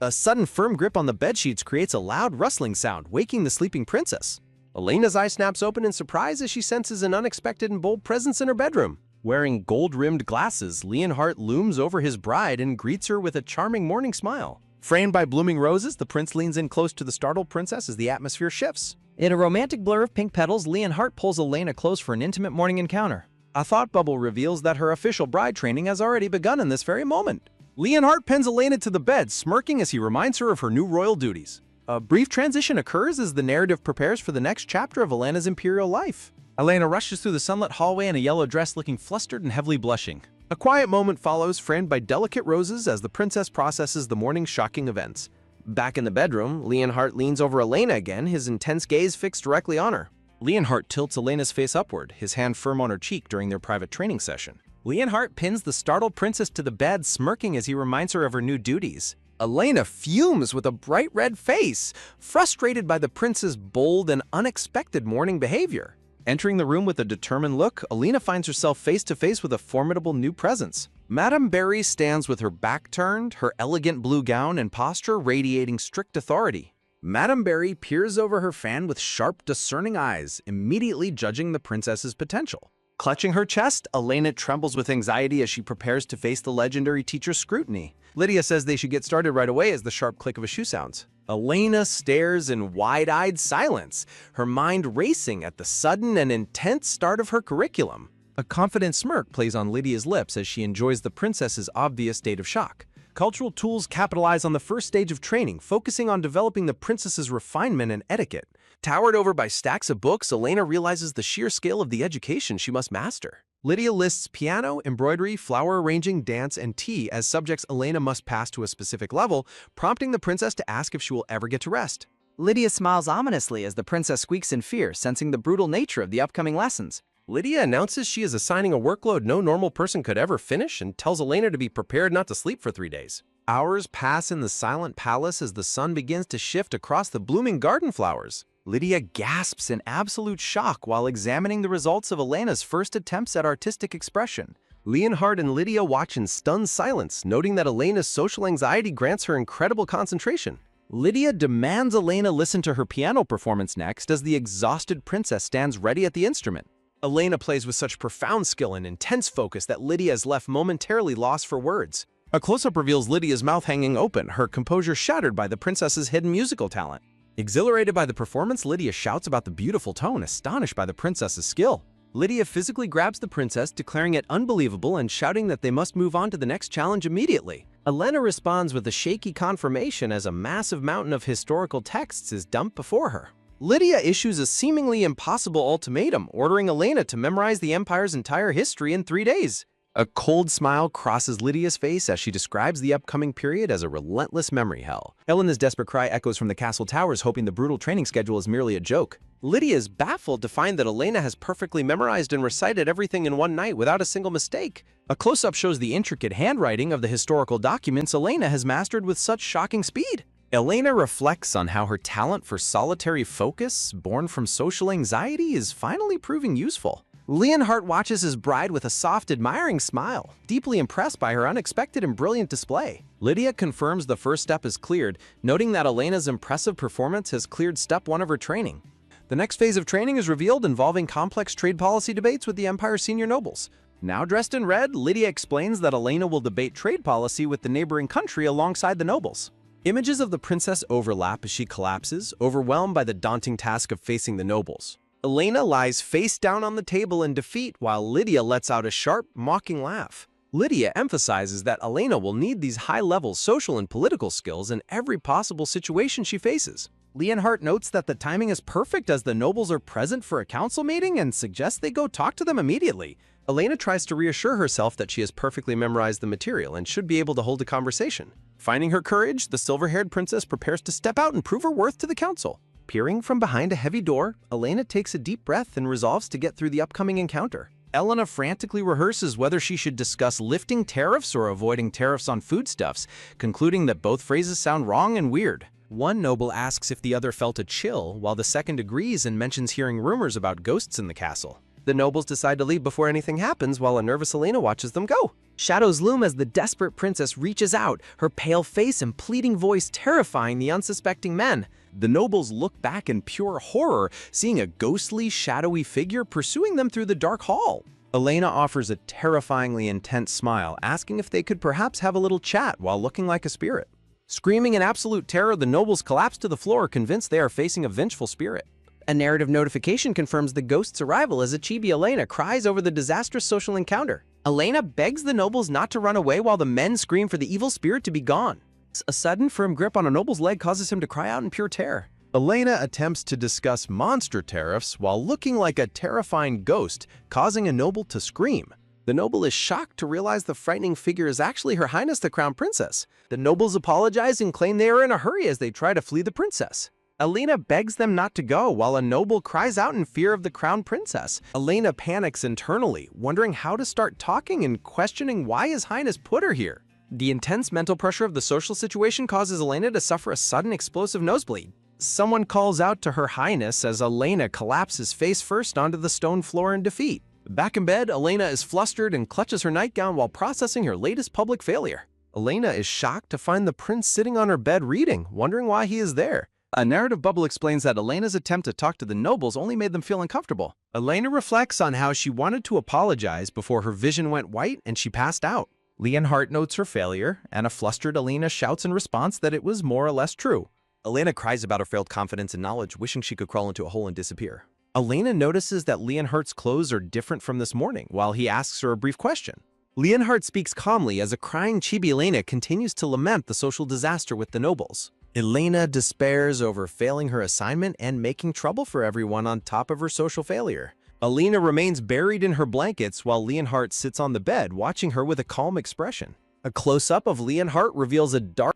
A sudden firm grip on the bedsheets creates a loud rustling sound, waking the sleeping princess. Elena's eye snaps open in surprise as she senses an unexpected and bold presence in her bedroom. Wearing gold-rimmed glasses, Leonhard looms over his bride and greets her with a charming morning smile. Framed by blooming roses, the prince leans in close to the startled princess as the atmosphere shifts. In a romantic blur of pink petals, Leonhard pulls Elena close for an intimate morning encounter. A thought bubble reveals that her official bride training has already begun in this very moment. Leonhard pins Elena to the bed, smirking as he reminds her of her new royal duties. A brief transition occurs as the narrative prepares for the next chapter of Elena's imperial life. Elena rushes through the sunlit hallway in a yellow dress, looking flustered and heavily blushing. A quiet moment follows, framed by delicate roses as the princess processes the morning's shocking events. Back in the bedroom, Leonhard leans over Elena again, his intense gaze fixed directly on her. Leonhard tilts Elena's face upward, his hand firm on her cheek during their private training session. Leonhard pins the startled princess to the bed, smirking as he reminds her of her new duties. Elena fumes with a bright red face, frustrated by the prince's bold and unexpected morning behavior. Entering the room with a determined look, Elena finds herself face to face with a formidable new presence. Madame Barry stands with her back turned, her elegant blue gown and posture radiating strict authority. Madame Berry peers over her fan with sharp, discerning eyes, immediately judging the princess's potential. Clutching her chest, Elena trembles with anxiety as she prepares to face the legendary teacher's scrutiny. Lydia says they should get started right away as the sharp click of a shoe sounds. Elena stares in wide-eyed silence, her mind racing at the sudden and intense start of her curriculum. A confident smirk plays on Lydia's lips as she enjoys the princess's obvious state of shock. Cultural tools capitalize on the first stage of training, focusing on developing the princess's refinement and etiquette. Towered over by stacks of books, Elena realizes the sheer scale of the education she must master. Lydia lists piano, embroidery, flower arranging, dance, and tea as subjects Elena must pass to a specific level, prompting the princess to ask if she will ever get to rest. Lydia smiles ominously as the princess squeaks in fear, sensing the brutal nature of the upcoming lessons. Lydia announces she is assigning a workload no normal person could ever finish and tells Elena to be prepared not to sleep for 3 days. Hours pass in the silent palace as the sun begins to shift across the blooming garden flowers. Lydia gasps in absolute shock while examining the results of Elena's first attempts at artistic expression. Leonhard and Lydia watch in stunned silence, noting that Elena's social anxiety grants her incredible concentration. Lydia demands Elena listen to her piano performance next as the exhausted princess stands ready at the instrument. Elena plays with such profound skill and intense focus that Lydia is left momentarily lost for words. A close-up reveals Lydia's mouth hanging open, her composure shattered by the princess's hidden musical talent. Exhilarated by the performance, Lydia shouts about the beautiful tone, astonished by the princess's skill. Lydia physically grabs the princess, declaring it unbelievable and shouting that they must move on to the next challenge immediately. Elena responds with a shaky confirmation as a massive mountain of historical texts is dumped before her. Lydia issues a seemingly impossible ultimatum, ordering Elena to memorize the empire's entire history in 3 days. A cold smile crosses Lydia's face as she describes the upcoming period as a relentless memory hell. Elena's desperate cry echoes from the castle towers, hoping the brutal training schedule is merely a joke. Lydia is baffled to find that Elena has perfectly memorized and recited everything in one night without a single mistake. A close-up shows the intricate handwriting of the historical documents Elena has mastered with such shocking speed. Elena reflects on how her talent for solitary focus, born from social anxiety, is finally proving useful. Leonhard watches his bride with a soft, admiring smile, deeply impressed by her unexpected and brilliant display. Lydia confirms the first step is cleared, noting that Elena's impressive performance has cleared step 1 of her training. The next phase of training is revealed, involving complex trade policy debates with the Empire's senior nobles. Now dressed in red, Lydia explains that Elena will debate trade policy with the neighboring country alongside the nobles. Images of the princess overlap as she collapses, overwhelmed by the daunting task of facing the nobles. Elena lies face down on the table in defeat while Lydia lets out a sharp, mocking laugh. Lydia emphasizes that Elena will need these high-level social and political skills in every possible situation she faces. Leonhard notes that the timing is perfect as the nobles are present for a council meeting and suggests they go talk to them immediately. Elena tries to reassure herself that she has perfectly memorized the material and should be able to hold a conversation. Finding her courage, the silver-haired princess prepares to step out and prove her worth to the council. Peering from behind a heavy door, Elena takes a deep breath and resolves to get through the upcoming encounter. Elena frantically rehearses whether she should discuss lifting tariffs or avoiding tariffs on foodstuffs, concluding that both phrases sound wrong and weird. One noble asks if the other felt a chill, while the second agrees and mentions hearing rumors about ghosts in the castle. The nobles decide to leave before anything happens, while a nervous Elena watches them go. Shadows loom as the desperate princess reaches out, her pale face and pleading voice terrifying the unsuspecting men. The nobles look back in pure horror, seeing a ghostly, shadowy figure pursuing them through the dark hall. Elena offers a terrifyingly intense smile, asking if they could perhaps have a little chat while looking like a spirit. Screaming in absolute terror, the nobles collapse to the floor, convinced they are facing a vengeful spirit. A narrative notification confirms the ghost's arrival as a chibi Elena cries over the disastrous social encounter. Elena begs the nobles not to run away while the men scream for the evil spirit to be gone. A sudden, firm grip on a noble's leg causes him to cry out in pure terror. Elena attempts to discuss monster tariffs while looking like a terrifying ghost, causing a noble to scream. The noble is shocked to realize the frightening figure is actually Her Highness the Crown Princess. The nobles apologize and claim they are in a hurry as they try to flee the princess. Elena begs them not to go, while a noble cries out in fear of the Crown Princess. Elena panics internally, wondering how to start talking and questioning why His Highness put her here. The intense mental pressure of the social situation causes Elena to suffer a sudden explosive nosebleed. Someone calls out to Her Highness as Elena collapses face first onto the stone floor in defeat. Back in bed, Elena is flustered and clutches her nightgown while processing her latest public failure. Elena is shocked to find the prince sitting on her bed reading, wondering why he is there. A narrative bubble explains that Elena's attempt to talk to the nobles only made them feel uncomfortable. Elena reflects on how she wanted to apologize before her vision went white and she passed out. Leonhardt notes her failure, and a flustered Elena shouts in response that it was more or less true. Elena cries about her failed confidence and knowledge, wishing she could crawl into a hole and disappear. Elena notices that Leonhardt's clothes are different from this morning, while he asks her a brief question. Leonhardt speaks calmly as a crying chibi Elena continues to lament the social disaster with the nobles. Elena despairs over failing her assignment and making trouble for everyone on top of her social failure. Elena remains buried in her blankets while Leonhardt sits on the bed, watching her with a calm expression. A close-up of Leonhardt reveals a dark...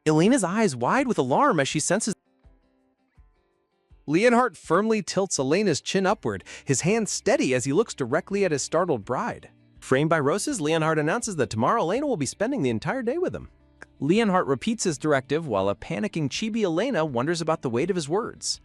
Elena's eyes wide with alarm as she senses... Leonhardt firmly tilts Elena's chin upward, his hand steady as he looks directly at his startled bride. Framed by roses, Leonhardt announces that tomorrow Elena will be spending the entire day with him. Leonhardt repeats his directive while a panicking chibi Elena wonders about the weight of his words.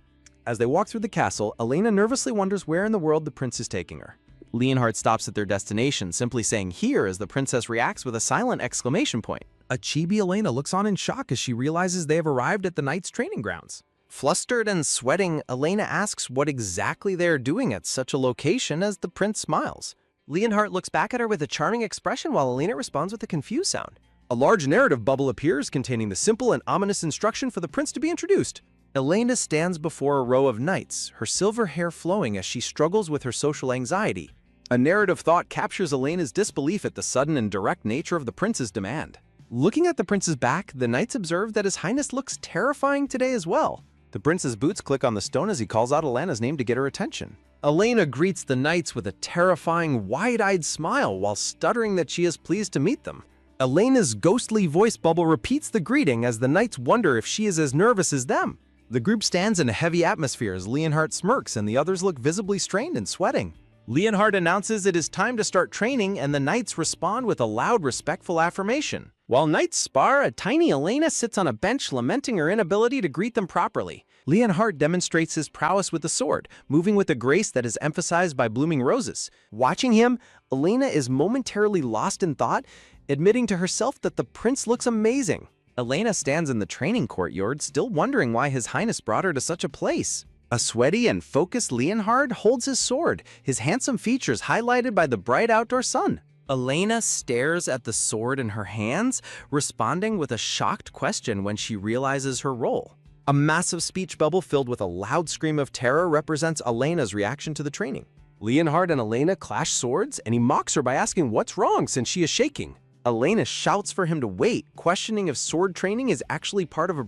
As they walk through the castle, Elena nervously wonders where in the world the prince is taking her. Leonhardt stops at their destination, simply saying "here" as the princess reacts with a silent exclamation point. A chibi Elena looks on in shock as she realizes they have arrived at the knight's training grounds. Flustered and sweating, Elena asks what exactly they are doing at such a location as the prince smiles. Leonhardt looks back at her with a charming expression while Elena responds with a confused sound. A large narrative bubble appears containing the simple and ominous instruction for the prince to be introduced. Elena stands before a row of knights, her silver hair flowing as she struggles with her social anxiety. A narrative thought captures Elena's disbelief at the sudden and direct nature of the prince's demand. Looking at the prince's back, the knights observe that his highness looks terrifying today as well. The prince's boots click on the stone as he calls out Elena's name to get her attention. Elena greets the knights with a terrifying, wide-eyed smile while stuttering that she is pleased to meet them. Elena's ghostly voice bubble repeats the greeting as the knights wonder if she is as nervous as them. The group stands in a heavy atmosphere as Leonhardt smirks and the others look visibly strained and sweating. Leonhardt announces it is time to start training and the knights respond with a loud, respectful affirmation. While knights spar, a tiny Elena sits on a bench lamenting her inability to greet them properly. Leonhardt demonstrates his prowess with the sword, moving with a grace that is emphasized by blooming roses. Watching him, Elena is momentarily lost in thought, admitting to herself that the prince looks amazing. Elena stands in the training courtyard, still wondering why His Highness brought her to such a place. A sweaty and focused Leonhardt holds his sword, his handsome features highlighted by the bright outdoor sun. Elena stares at the sword in her hands, responding with a shocked question when she realizes her role. A massive speech bubble filled with a loud scream of terror represents Elena's reaction to the training. Leonhardt and Elena clash swords, and he mocks her by asking what's wrong since she is shaking. Elena shouts for him to wait, questioning if sword training is actually part of a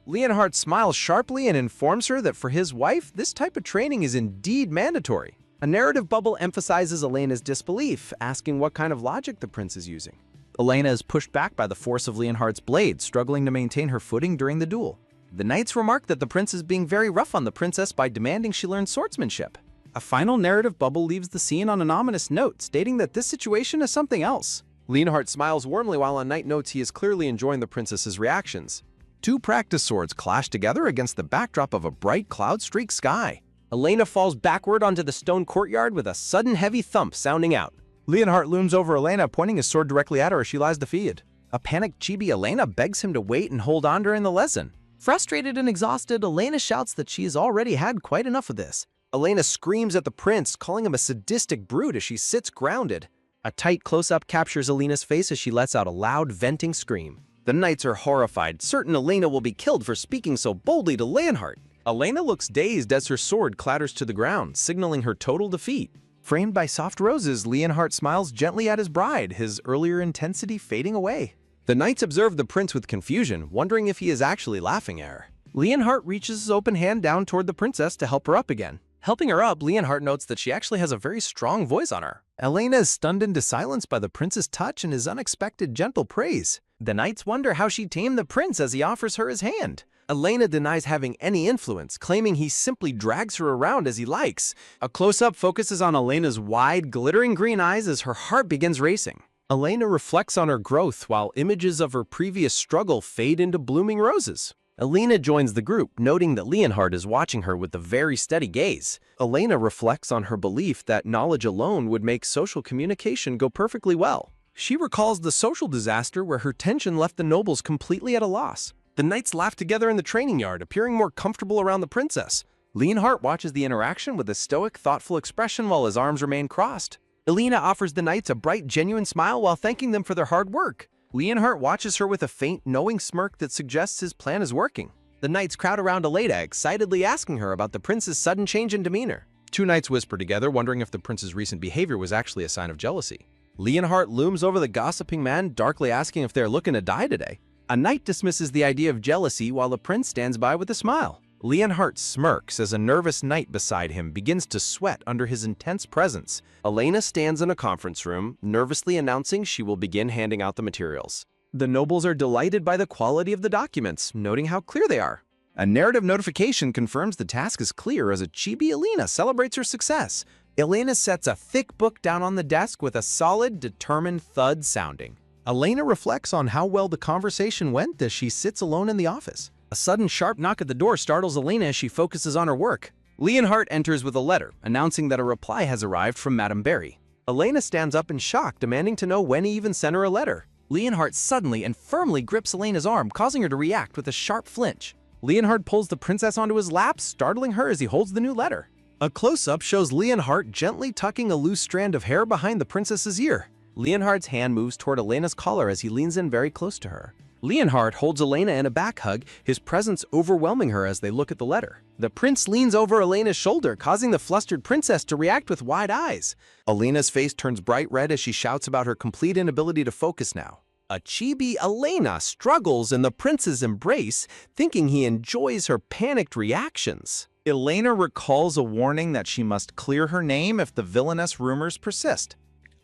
Leonhardt smiles sharply and informs her that for his wife, this type of training is indeed mandatory. A narrative bubble emphasizes Elena's disbelief, asking what kind of logic the prince is using. Elena is pushed back by the force of Leonhardt's blade, struggling to maintain her footing during the duel. The knights remark that the prince is being very rough on the princess by demanding she learn swordsmanship. A final narrative bubble leaves the scene on an ominous note, stating that this situation is something else. Leonhardt smiles warmly while a knight notes he is clearly enjoying the princess's reactions. Two practice swords clash together against the backdrop of a bright cloud-streaked sky. Elena falls backward onto the stone courtyard with a sudden heavy thump sounding out. Leonhardt looms over Elena, pointing his sword directly at her as she lies defeated. A panicked chibi Elena begs him to wait and hold on during the lesson. Frustrated and exhausted, Elena shouts that she has already had quite enough of this. Elena screams at the prince, calling him a sadistic brute as she sits grounded. A tight close-up captures Elena's face as she lets out a loud, venting scream. The knights are horrified, certain Elena will be killed for speaking so boldly to Leonhardt. Elena looks dazed as her sword clatters to the ground, signaling her total defeat. Framed by soft roses, Leonhardt smiles gently at his bride, his earlier intensity fading away. The knights observe the prince with confusion, wondering if he is actually laughing at her. Leonhardt reaches his open hand down toward the princess to help her up again. Helping her up, Leonhardt notes that she actually has a very strong voice on her. Elena is stunned into silence by the prince's touch and his unexpected gentle praise. The knights wonder how she tamed the prince as he offers her his hand. Elena denies having any influence, claiming he simply drags her around as he likes. A close-up focuses on Elena's wide, glittering green eyes as her heart begins racing. Elena reflects on her growth while images of her previous struggle fade into blooming roses. Elena joins the group, noting that Leonhardt is watching her with a very steady gaze. Elena reflects on her belief that knowledge alone would make social communication go perfectly well. She recalls the social disaster where her tension left the nobles completely at a loss. The knights laugh together in the training yard, appearing more comfortable around the princess. Leonhardt watches the interaction with a stoic, thoughtful expression while his arms remain crossed. Elena offers the knights a bright, genuine smile while thanking them for their hard work. Leonhardt watches her with a faint, knowing smirk that suggests his plan is working. The knights crowd around Elena, excitedly asking her about the prince's sudden change in demeanor. Two knights whisper together, wondering if the prince's recent behavior was actually a sign of jealousy. Leonhardt looms over the gossiping man, darkly asking if they're looking to die today. A knight dismisses the idea of jealousy while the prince stands by with a smile. Leonhardt smirks as a nervous knight beside him begins to sweat under his intense presence. Elena stands in a conference room, nervously announcing she will begin handing out the materials. The nobles are delighted by the quality of the documents, noting how clear they are. A narrative notification confirms the task is clear as a chibi Elena celebrates her success. Elena sets a thick book down on the desk with a solid, determined thud sounding. Elena reflects on how well the conversation went as she sits alone in the office. A sudden sharp knock at the door startles Elena as she focuses on her work. Leonhardt enters with a letter, announcing that a reply has arrived from Madame Barry. Elena stands up in shock, demanding to know when he even sent her a letter. Leonhardt suddenly and firmly grips Elena's arm, causing her to react with a sharp flinch. Leonhardt pulls the princess onto his lap, startling her as he holds the new letter. A close-up shows Leonhardt gently tucking a loose strand of hair behind the princess's ear. Leonhardt's hand moves toward Elena's collar as he leans in very close to her. Leonhardt holds Elena in a back hug, his presence overwhelming her as they look at the letter. The prince leans over Elena's shoulder, causing the flustered princess to react with wide eyes. Elena's face turns bright red as she shouts about her complete inability to focus now. A chibi Elena struggles in the prince's embrace, thinking he enjoys her panicked reactions. Elena recalls a warning that she must clear her name if the villainous rumors persist.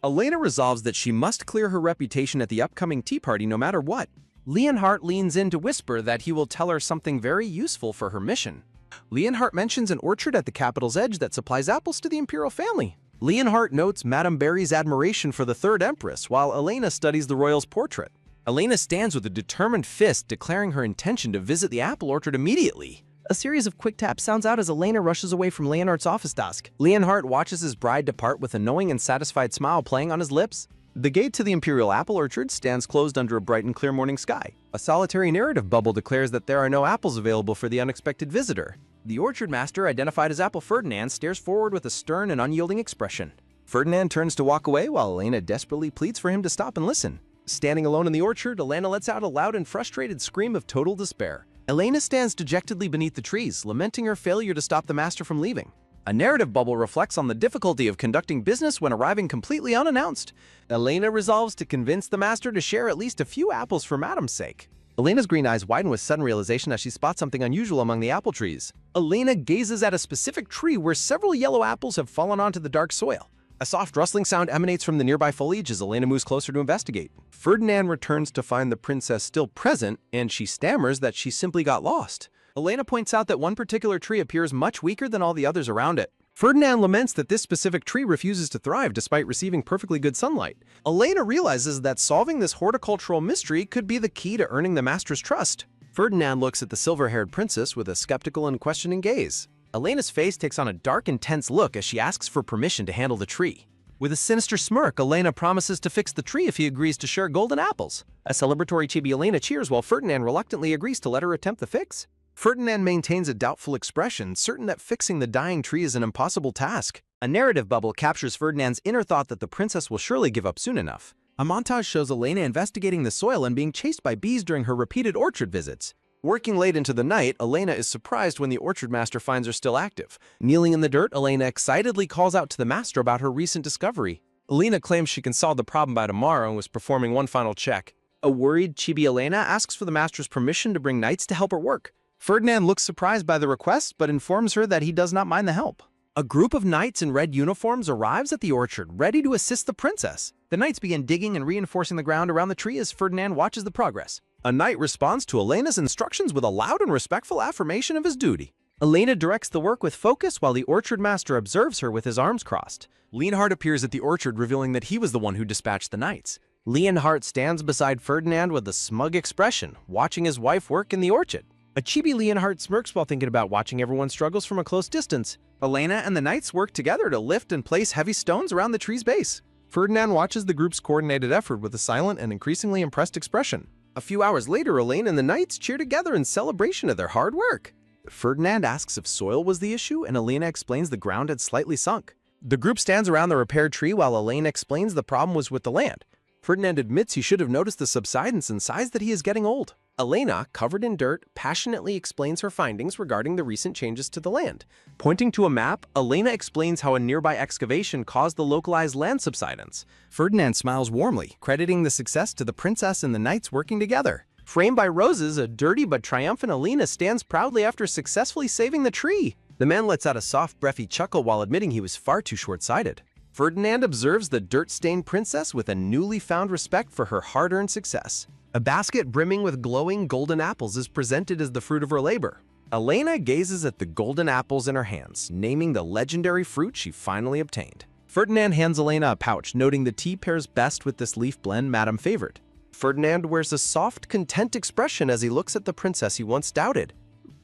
Elena resolves that she must clear her reputation at the upcoming tea party no matter what. Leonhardt leans in to whisper that he will tell her something very useful for her mission. Leonhardt mentions an orchard at the capital's edge that supplies apples to the imperial family. Leonhardt notes Madame Barry's admiration for the third empress, while Elena studies the royal's portrait. Elena stands with a determined fist, declaring her intention to visit the apple orchard immediately. A series of quick taps sounds out as Elena rushes away from Leonhardt's office desk. Leonhardt watches his bride depart with a knowing and satisfied smile playing on his lips. The gate to the imperial apple orchard stands closed under a bright and clear morning sky. A solitary narrative bubble declares that there are no apples available for the unexpected visitor. The orchard master, identified as Apple Ferdinand, stares forward with a stern and unyielding expression. Ferdinand turns to walk away while Elena desperately pleads for him to stop and listen. Standing alone in the orchard, Elena lets out a loud and frustrated scream of total despair. Elena stands dejectedly beneath the trees, lamenting her failure to stop the master from leaving. A narrative bubble reflects on the difficulty of conducting business when arriving completely unannounced. Elena resolves to convince the master to share at least a few apples for Madame's sake. Elena's green eyes widen with sudden realization as she spots something unusual among the apple trees. Elena gazes at a specific tree where several yellow apples have fallen onto the dark soil. A soft rustling sound emanates from the nearby foliage as Elena moves closer to investigate. Ferdinand returns to find the princess still present, and she stammers that she simply got lost. Elena points out that one particular tree appears much weaker than all the others around it. Ferdinand laments that this specific tree refuses to thrive despite receiving perfectly good sunlight. Elena realizes that solving this horticultural mystery could be the key to earning the master's trust. Ferdinand looks at the silver-haired princess with a skeptical and questioning gaze. Elena's face takes on a dark, intense look as she asks for permission to handle the tree. With a sinister smirk, Elena promises to fix the tree if he agrees to share golden apples. A celebratory chibi Elena cheers while Ferdinand reluctantly agrees to let her attempt the fix. Ferdinand maintains a doubtful expression, certain that fixing the dying tree is an impossible task. A narrative bubble captures Ferdinand's inner thought that the princess will surely give up soon enough. A montage shows Elena investigating the soil and being chased by bees during her repeated orchard visits. Working late into the night, Elena is surprised when the orchard master finds her still active. Kneeling in the dirt, Elena excitedly calls out to the master about her recent discovery. Elena claims she can solve the problem by tomorrow and was performing one final check. A worried chibi Elena asks for the master's permission to bring knights to help her work. Ferdinand looks surprised by the request, but informs her that he does not mind the help. A group of knights in red uniforms arrives at the orchard, ready to assist the princess. The knights begin digging and reinforcing the ground around the tree as Ferdinand watches the progress. A knight responds to Elena's instructions with a loud and respectful affirmation of his duty. Elena directs the work with focus while the orchard master observes her with his arms crossed. Leonhardt appears at the orchard, revealing that he was the one who dispatched the knights. Leonhardt stands beside Ferdinand with a smug expression, watching his wife work in the orchard. A chibi Leonhardt smirks while thinking about watching everyone's struggles from a close distance. Elena and the knights work together to lift and place heavy stones around the tree's base. Ferdinand watches the group's coordinated effort with a silent and increasingly impressed expression. A few hours later, Elena and the Knights cheer together in celebration of their hard work. Ferdinand asks if soil was the issue, and Elena explains the ground had slightly sunk. The group stands around the repaired tree while Elena explains the problem was with the land. Ferdinand admits he should have noticed the subsidence and sighs that he is getting old. Elena, covered in dirt, passionately explains her findings regarding the recent changes to the land. Pointing to a map, Elena explains how a nearby excavation caused the localized land subsidence. Ferdinand smiles warmly, crediting the success to the princess and the knights working together. Framed by roses, a dirty but triumphant Elena stands proudly after successfully saving the tree. The man lets out a soft, breathy chuckle while admitting he was far too short-sighted. Ferdinand observes the dirt-stained princess with a newly found respect for her hard-earned success. A basket brimming with glowing golden apples is presented as the fruit of her labor. Elena gazes at the golden apples in her hands, naming the legendary fruit she finally obtained. Ferdinand hands Elena a pouch, noting the tea pairs best with this leaf blend Madame favored. Ferdinand wears a soft, content expression as he looks at the princess he once doubted.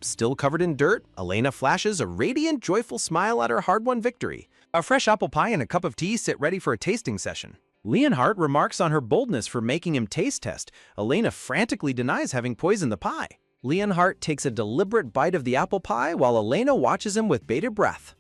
Still covered in dirt, Elena flashes a radiant, joyful smile at her hard-won victory. A fresh apple pie and a cup of tea sit ready for a tasting session. Leonhardt remarks on her boldness for making him taste test. Elena frantically denies having poisoned the pie. Leonhardt takes a deliberate bite of the apple pie while Elena watches him with bated breath.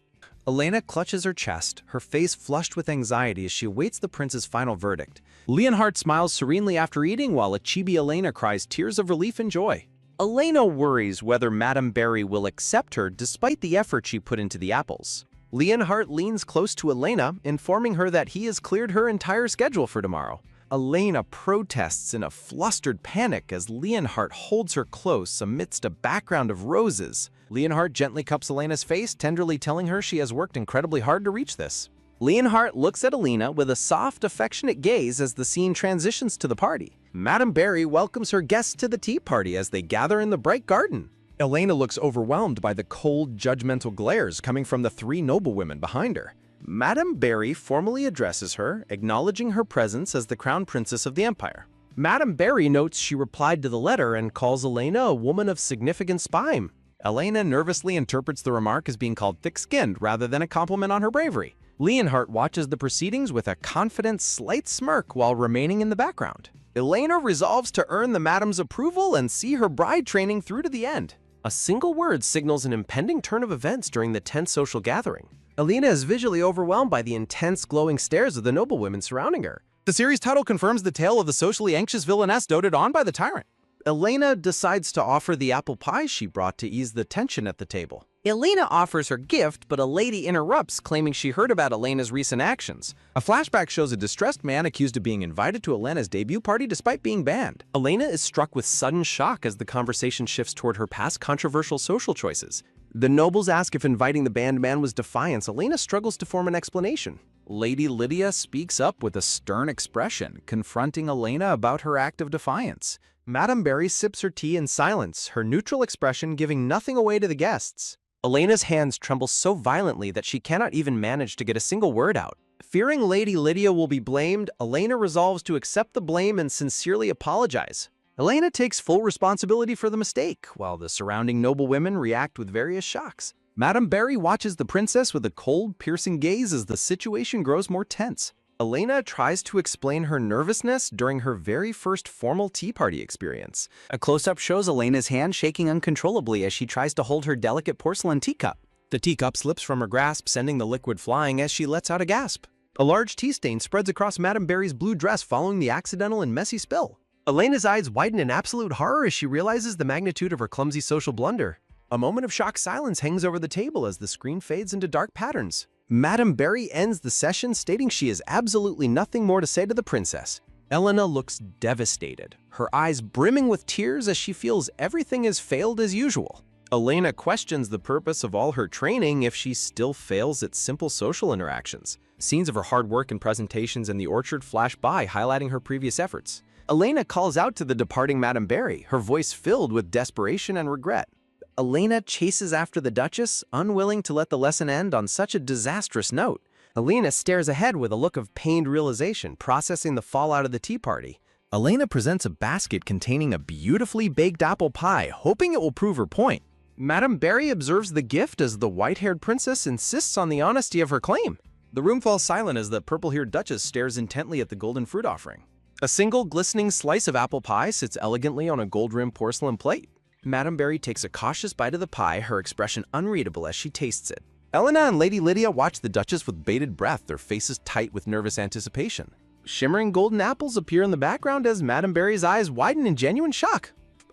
Elena clutches her chest, her face flushed with anxiety as she awaits the prince's final verdict. Leonhardt smiles serenely after eating while a chibi Elena cries tears of relief and joy. Elena worries whether Madame Berry will accept her despite the effort she put into the apples. Leonhardt leans close to Elena, informing her that he has cleared her entire schedule for tomorrow. Elena protests in a flustered panic as Leonhardt holds her close amidst a background of roses. Leonhardt gently cups Elena's face, tenderly telling her she has worked incredibly hard to reach this. Leonhardt looks at Elena with a soft, affectionate gaze as the scene transitions to the party. Madame Berry welcomes her guests to the tea party as they gather in the bright garden. Elena looks overwhelmed by the cold, judgmental glares coming from the three noblewomen behind her. Madame Berry formally addresses her, acknowledging her presence as the crown princess of the empire. Madame Berry notes she replied to the letter and calls Elena a woman of significant spine. Elena nervously interprets the remark as being called thick-skinned rather than a compliment on her bravery. Leonhardt watches the proceedings with a confident, slight smirk while remaining in the background. Elena resolves to earn the madame's approval and see her bride training through to the end. A single word signals an impending turn of events during the tense social gathering. Elena is visually overwhelmed by the intense, glowing stares of the noblewomen surrounding her. The series title confirms the tale of the socially anxious villainess doted on by the tyrant. Elena decides to offer the apple pie she brought to ease the tension at the table. Elena offers her gift, but a lady interrupts, claiming she heard about Elena's recent actions. A flashback shows a distressed man accused of being invited to Elena's debut party despite being banned. Elena is struck with sudden shock as the conversation shifts toward her past controversial social choices. The nobles ask if inviting the banned man was defiance. Elena struggles to form an explanation. Lady Lydia speaks up with a stern expression, confronting Elena about her act of defiance. Madame Berry sips her tea in silence, her neutral expression giving nothing away to the guests. Elena's hands tremble so violently that she cannot even manage to get a single word out. Fearing Lady Lydia will be blamed, Elena resolves to accept the blame and sincerely apologize. Elena takes full responsibility for the mistake, while the surrounding noblewomen react with various shocks. Madame Berry watches the princess with a cold, piercing gaze as the situation grows more tense. Elena tries to explain her nervousness during her very first formal tea party experience. A close-up shows Elena's hand shaking uncontrollably as she tries to hold her delicate porcelain teacup. The teacup slips from her grasp, sending the liquid flying as she lets out a gasp. A large tea stain spreads across Madame Berry's blue dress following the accidental and messy spill. Elena's eyes widen in absolute horror as she realizes the magnitude of her clumsy social blunder. A moment of shocked silence hangs over the table as the screen fades into dark patterns. Madame Berry ends the session stating she has absolutely nothing more to say to the princess. Elena looks devastated, her eyes brimming with tears as she feels everything has failed as usual. Elena questions the purpose of all her training if she still fails at simple social interactions. Scenes of her hard work and presentations in the orchard flash by, highlighting her previous efforts. Elena calls out to the departing Madame Berry, her voice filled with desperation and regret. Elena chases after the Duchess, unwilling to let the lesson end on such a disastrous note. Elena stares ahead with a look of pained realization, processing the fallout of the tea party. Elena presents a basket containing a beautifully baked apple pie, hoping it will prove her point. Madame Berry observes the gift as the white-haired princess insists on the honesty of her claim. The room falls silent as the purple-haired duchess stares intently at the golden fruit offering. A single glistening slice of apple pie sits elegantly on a gold-rimmed porcelain plate. Madame Berry takes a cautious bite of the pie, her expression unreadable as she tastes it. Elena and Lady Lydia watch the duchess with bated breath, their faces tight with nervous anticipation. Shimmering golden apples appear in the background as Madame Berry's eyes widen in genuine shock.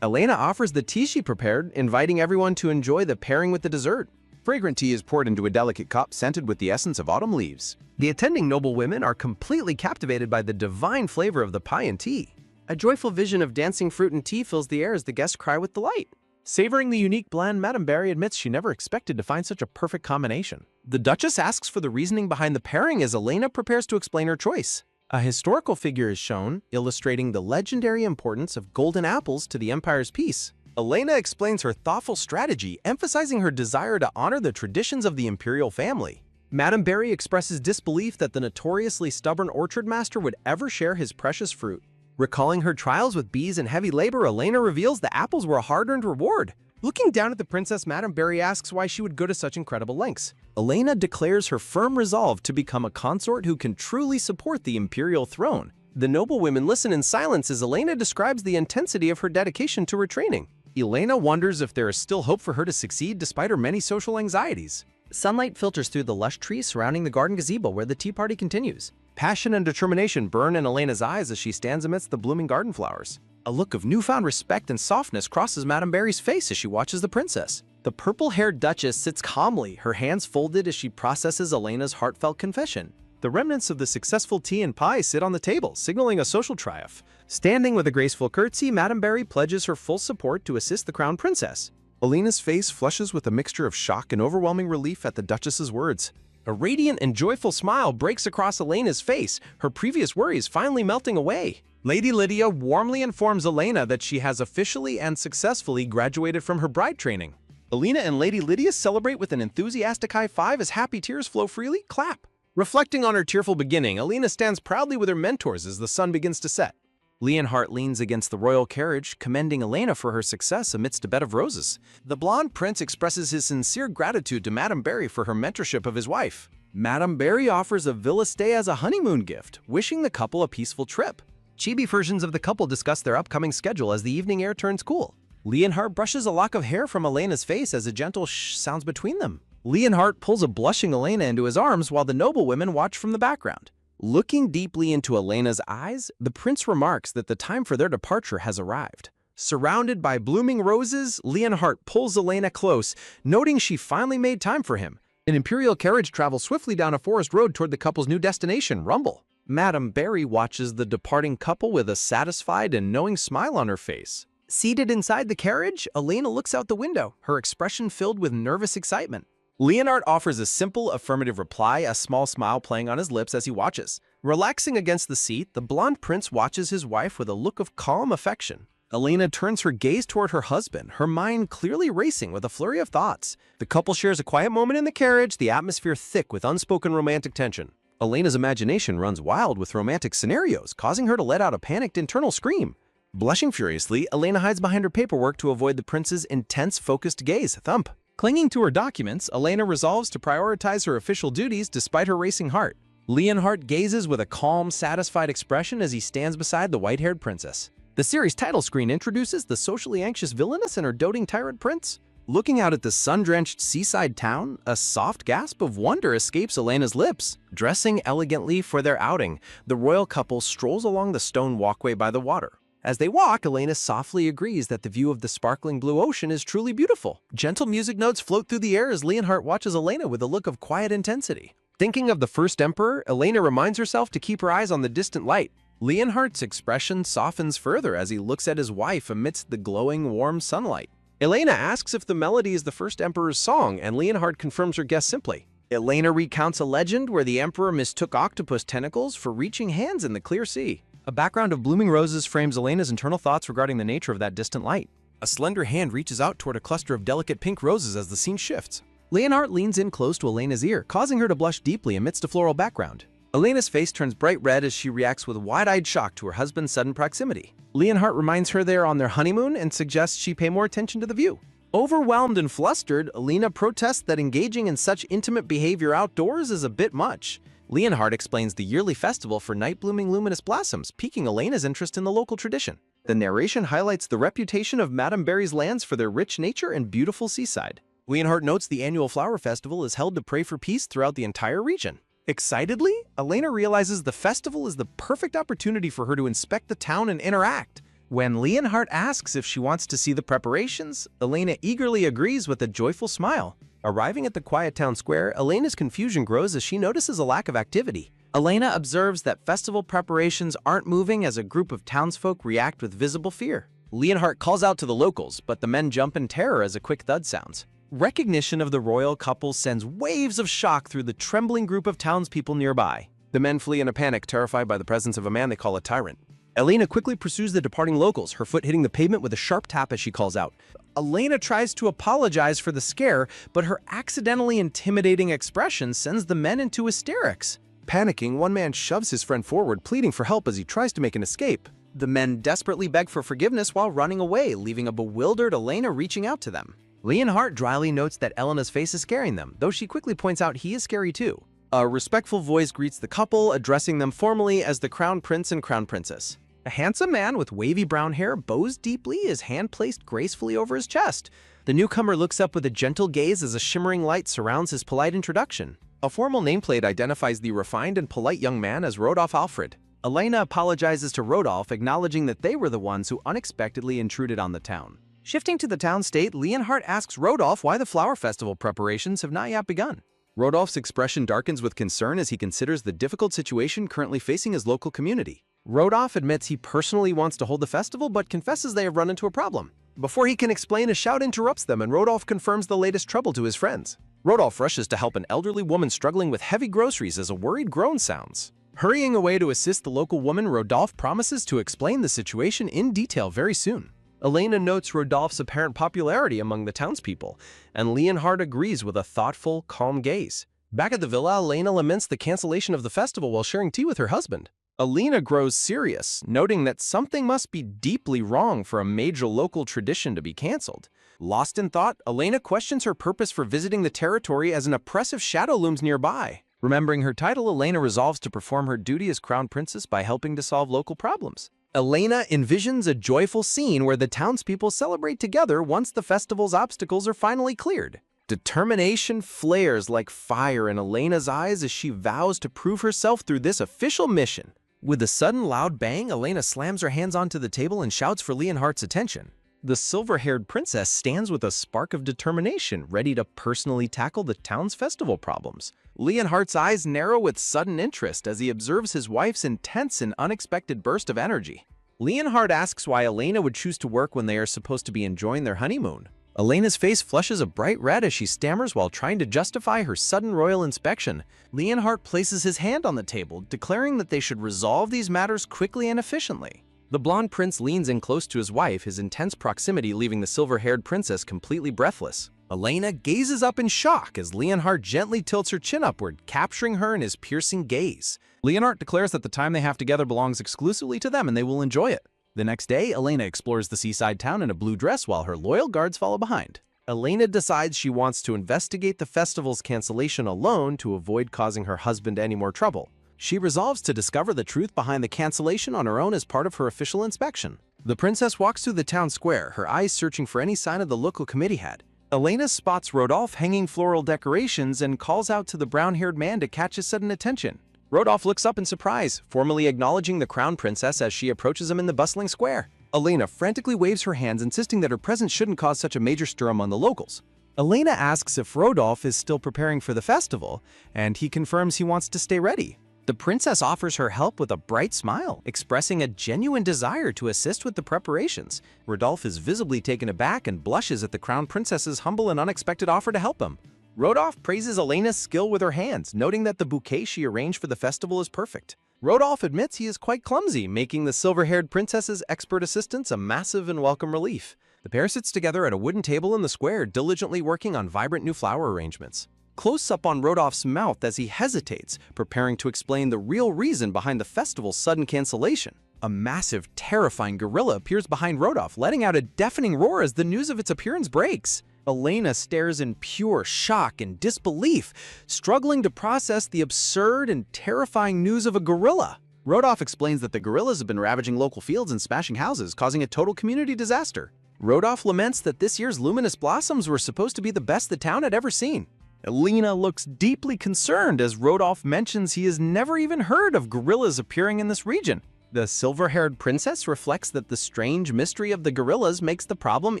Elena offers the tea she prepared, inviting everyone to enjoy the pairing with the dessert. Fragrant tea is poured into a delicate cup scented with the essence of autumn leaves. The attending noblewomen are completely captivated by the divine flavor of the pie and tea. A joyful vision of dancing fruit and tea fills the air as the guests cry with delight. Savoring the unique blend, Madame Berry admits she never expected to find such a perfect combination. The Duchess asks for the reasoning behind the pairing as Elena prepares to explain her choice. A historical figure is shown, illustrating the legendary importance of golden apples to the empire's peace. Elena explains her thoughtful strategy, emphasizing her desire to honor the traditions of the imperial family. Madame Berry expresses disbelief that the notoriously stubborn orchard master would ever share his precious fruit. Recalling her trials with bees and heavy labor, Elena reveals the apples were a hard-earned reward. Looking down at the princess, Madame Berry asks why she would go to such incredible lengths. Elena declares her firm resolve to become a consort who can truly support the imperial throne. The noblewomen listen in silence as Elena describes the intensity of her dedication to her training. Elena wonders if there is still hope for her to succeed despite her many social anxieties. Sunlight filters through the lush trees surrounding the garden gazebo where the tea party continues. Passion and determination burn in Elena's eyes as she stands amidst the blooming garden flowers. A look of newfound respect and softness crosses Madame Berry's face as she watches the princess. The purple-haired duchess sits calmly, her hands folded as she processes Elena's heartfelt confession. The remnants of the successful tea and pie sit on the table, signaling a social triumph. Standing with a graceful curtsy, Madame Berry pledges her full support to assist the crown princess. Elena's face flushes with a mixture of shock and overwhelming relief at the duchess's words. A radiant and joyful smile breaks across Elena's face, her previous worries finally melting away. Lady Lydia warmly informs Elena that she has officially and successfully graduated from her bride training. Elena and Lady Lydia celebrate with an enthusiastic high five as happy tears flow freely. Clap! Reflecting on her tearful beginning, Elena stands proudly with her mentors as the sun begins to set. Leonhardt leans against the royal carriage, commending Elena for her success amidst a bed of roses. The blonde prince expresses his sincere gratitude to Madame Berry for her mentorship of his wife. Madame Berry offers a villa stay as a honeymoon gift, wishing the couple a peaceful trip. Chibi versions of the couple discuss their upcoming schedule as the evening air turns cool. Leonhardt brushes a lock of hair from Elena's face as a gentle shh sounds between them. Leonhardt pulls a blushing Elena into his arms while the noblewomen watch from the background. Looking deeply into Elena's eyes, the prince remarks that the time for their departure has arrived. Surrounded by blooming roses, Leonhardt pulls Elena close, noting she finally made time for him. An imperial carriage travels swiftly down a forest road toward the couple's new destination, Rumble. Madame Berry watches the departing couple with a satisfied and knowing smile on her face. Seated inside the carriage, Elena looks out the window, her expression filled with nervous excitement. Leonhardt offers a simple affirmative reply, a small smile playing on his lips as he watches. Relaxing against the seat, the blonde prince watches his wife with a look of calm affection. Elena turns her gaze toward her husband, her mind clearly racing with a flurry of thoughts. The couple shares a quiet moment in the carriage, the atmosphere thick with unspoken romantic tension. Elena's imagination runs wild with romantic scenarios, causing her to let out a panicked internal scream. Blushing furiously, Elena hides behind her paperwork to avoid the prince's intense, focused gaze. Thump. Clinging to her documents, Elena resolves to prioritize her official duties despite her racing heart. Leonhardt gazes with a calm, satisfied expression as he stands beside the white-haired princess. The series title screen introduces the socially anxious Villainess and her doting tyrant prince. Looking out at the sun-drenched seaside town, a soft gasp of wonder escapes Elena's lips. Dressing elegantly for their outing, the royal couple strolls along the stone walkway by the water. As they walk, Elena softly agrees that the view of the sparkling blue ocean is truly beautiful. Gentle music notes float through the air as Leonhardt watches Elena with a look of quiet intensity. Thinking of the first emperor, Elena reminds herself to keep her eyes on the distant light. Leonhardt's expression softens further as he looks at his wife amidst the glowing, warm sunlight. Elena asks if the melody is the first emperor's song, and Leonhardt confirms her guess simply. Elena recounts a legend where the emperor mistook octopus tentacles for reaching hands in the clear sea. A background of blooming roses frames Elena's internal thoughts regarding the nature of that distant light. A slender hand reaches out toward a cluster of delicate pink roses as the scene shifts. Leonhardt leans in close to Elena's ear, causing her to blush deeply amidst a floral background. Elena's face turns bright red as she reacts with wide-eyed shock to her husband's sudden proximity. Leonhardt reminds her they are on their honeymoon and suggests she pay more attention to the view. Overwhelmed and flustered, Alina protests that engaging in such intimate behavior outdoors is a bit much. Leonhard explains the yearly festival for night-blooming luminous blossoms, piquing Elena's interest in the local tradition. The narration highlights the reputation of Madame Berry's lands for their rich nature and beautiful seaside. Leonhard notes the annual flower festival is held to pray for peace throughout the entire region. Excitedly, Elena realizes the festival is the perfect opportunity for her to inspect the town and interact. When Leonhard asks if she wants to see the preparations, Elena eagerly agrees with a joyful smile. Arriving at the quiet town square, Elena's confusion grows as she notices a lack of activity. Elena observes that festival preparations aren't moving as a group of townsfolk react with visible fear. Leonhard calls out to the locals, but the men jump in terror as a quick thud sounds. Recognition of the royal couple sends waves of shock through the trembling group of townspeople nearby. The men flee in a panic, terrified by the presence of a man they call a tyrant. Elena quickly pursues the departing locals, her foot hitting the pavement with a sharp tap as she calls out. Elena tries to apologize for the scare, but her accidentally intimidating expression sends the men into hysterics. Panicking, one man shoves his friend forward, pleading for help as he tries to make an escape. The men desperately beg for forgiveness while running away, leaving a bewildered Elena reaching out to them. Leonhard dryly notes that Elena's face is scaring them, though she quickly points out he is scary too. A respectful voice greets the couple, addressing them formally as the Crown Prince and Crown Princess. A handsome man with wavy brown hair bows deeply, his hand placed gracefully over his chest. The newcomer looks up with a gentle gaze as a shimmering light surrounds his polite introduction. A formal nameplate identifies the refined and polite young man as Rodolphe Alfred. Elena apologizes to Rodolphe, acknowledging that they were the ones who unexpectedly intruded on the town. Shifting to the town state, Leonhard asks Rodolphe why the flower festival preparations have not yet begun. Rodolphe's expression darkens with concern as he considers the difficult situation currently facing his local community. Rodolphe admits he personally wants to hold the festival, but confesses they have run into a problem. Before he can explain, a shout interrupts them, and Rodolphe confirms the latest trouble to his friends. Rodolphe rushes to help an elderly woman struggling with heavy groceries as a worried groan sounds. Hurrying away to assist the local woman, Rodolphe promises to explain the situation in detail very soon. Elena notes Rodolphe's apparent popularity among the townspeople, and Leonhard agrees with a thoughtful, calm gaze. Back at the villa, Elena laments the cancellation of the festival while sharing tea with her husband. Elena grows serious, noting that something must be deeply wrong for a major local tradition to be canceled. Lost in thought, Elena questions her purpose for visiting the territory as an oppressive shadow looms nearby. Remembering her title, Elena resolves to perform her duty as crown princess by helping to solve local problems. Elena envisions a joyful scene where the townspeople celebrate together once the festival's obstacles are finally cleared. Determination flares like fire in Elena's eyes as she vows to prove herself through this official mission. With a sudden loud bang, Elena slams her hands onto the table and shouts for Leonhardt's attention. The silver-haired princess stands with a spark of determination, ready to personally tackle the town's festival problems. Leonhardt's eyes narrow with sudden interest as he observes his wife's intense and unexpected burst of energy. Leonhard asks why Elena would choose to work when they are supposed to be enjoying their honeymoon. Elena's face flushes a bright red as she stammers while trying to justify her sudden royal inspection. Leonhard places his hand on the table, declaring that they should resolve these matters quickly and efficiently. The blonde prince leans in close to his wife, his intense proximity leaving the silver-haired princess completely breathless. Elena gazes up in shock as Leonhard gently tilts her chin upward, capturing her in his piercing gaze. Leonhard declares that the time they have together belongs exclusively to them and they will enjoy it. The next day, Elena explores the seaside town in a blue dress while her loyal guards follow behind. Elena decides she wants to investigate the festival's cancellation alone to avoid causing her husband any more trouble. She resolves to discover the truth behind the cancellation on her own as part of her official inspection. The princess walks through the town square, her eyes searching for any sign of the local committee hat. Elena spots Rodolphe hanging floral decorations and calls out to the brown-haired man to catch his sudden attention. Rodolphe looks up in surprise, formally acknowledging the crown princess as she approaches him in the bustling square. Elena frantically waves her hands, insisting that her presence shouldn't cause such a major stir among the locals. Elena asks if Rodolphe is still preparing for the festival, and he confirms he wants to stay ready. The princess offers her help with a bright smile, expressing a genuine desire to assist with the preparations. Rodolphe is visibly taken aback and blushes at the crown princess's humble and unexpected offer to help him. Rodolphe praises Elena's skill with her hands, noting that the bouquet she arranged for the festival is perfect. Rodolphe admits he is quite clumsy, making the silver-haired princess's expert assistance a massive and welcome relief. The pair sits together at a wooden table in the square, diligently working on vibrant new flower arrangements. Close up on Rodolphe's mouth as he hesitates, preparing to explain the real reason behind the festival's sudden cancellation. A massive, terrifying gorilla appears behind Rodolph, letting out a deafening roar as the news of its appearance breaks. Elena stares in pure shock and disbelief, struggling to process the absurd and terrifying news of a gorilla. Rodolph explains that the gorillas have been ravaging local fields and smashing houses, causing a total community disaster. Rodolph laments that this year's luminous blossoms were supposed to be the best the town had ever seen. Elena looks deeply concerned as Rodolph mentions he has never even heard of gorillas appearing in this region. The silver-haired princess reflects that the strange mystery of the gorillas makes the problem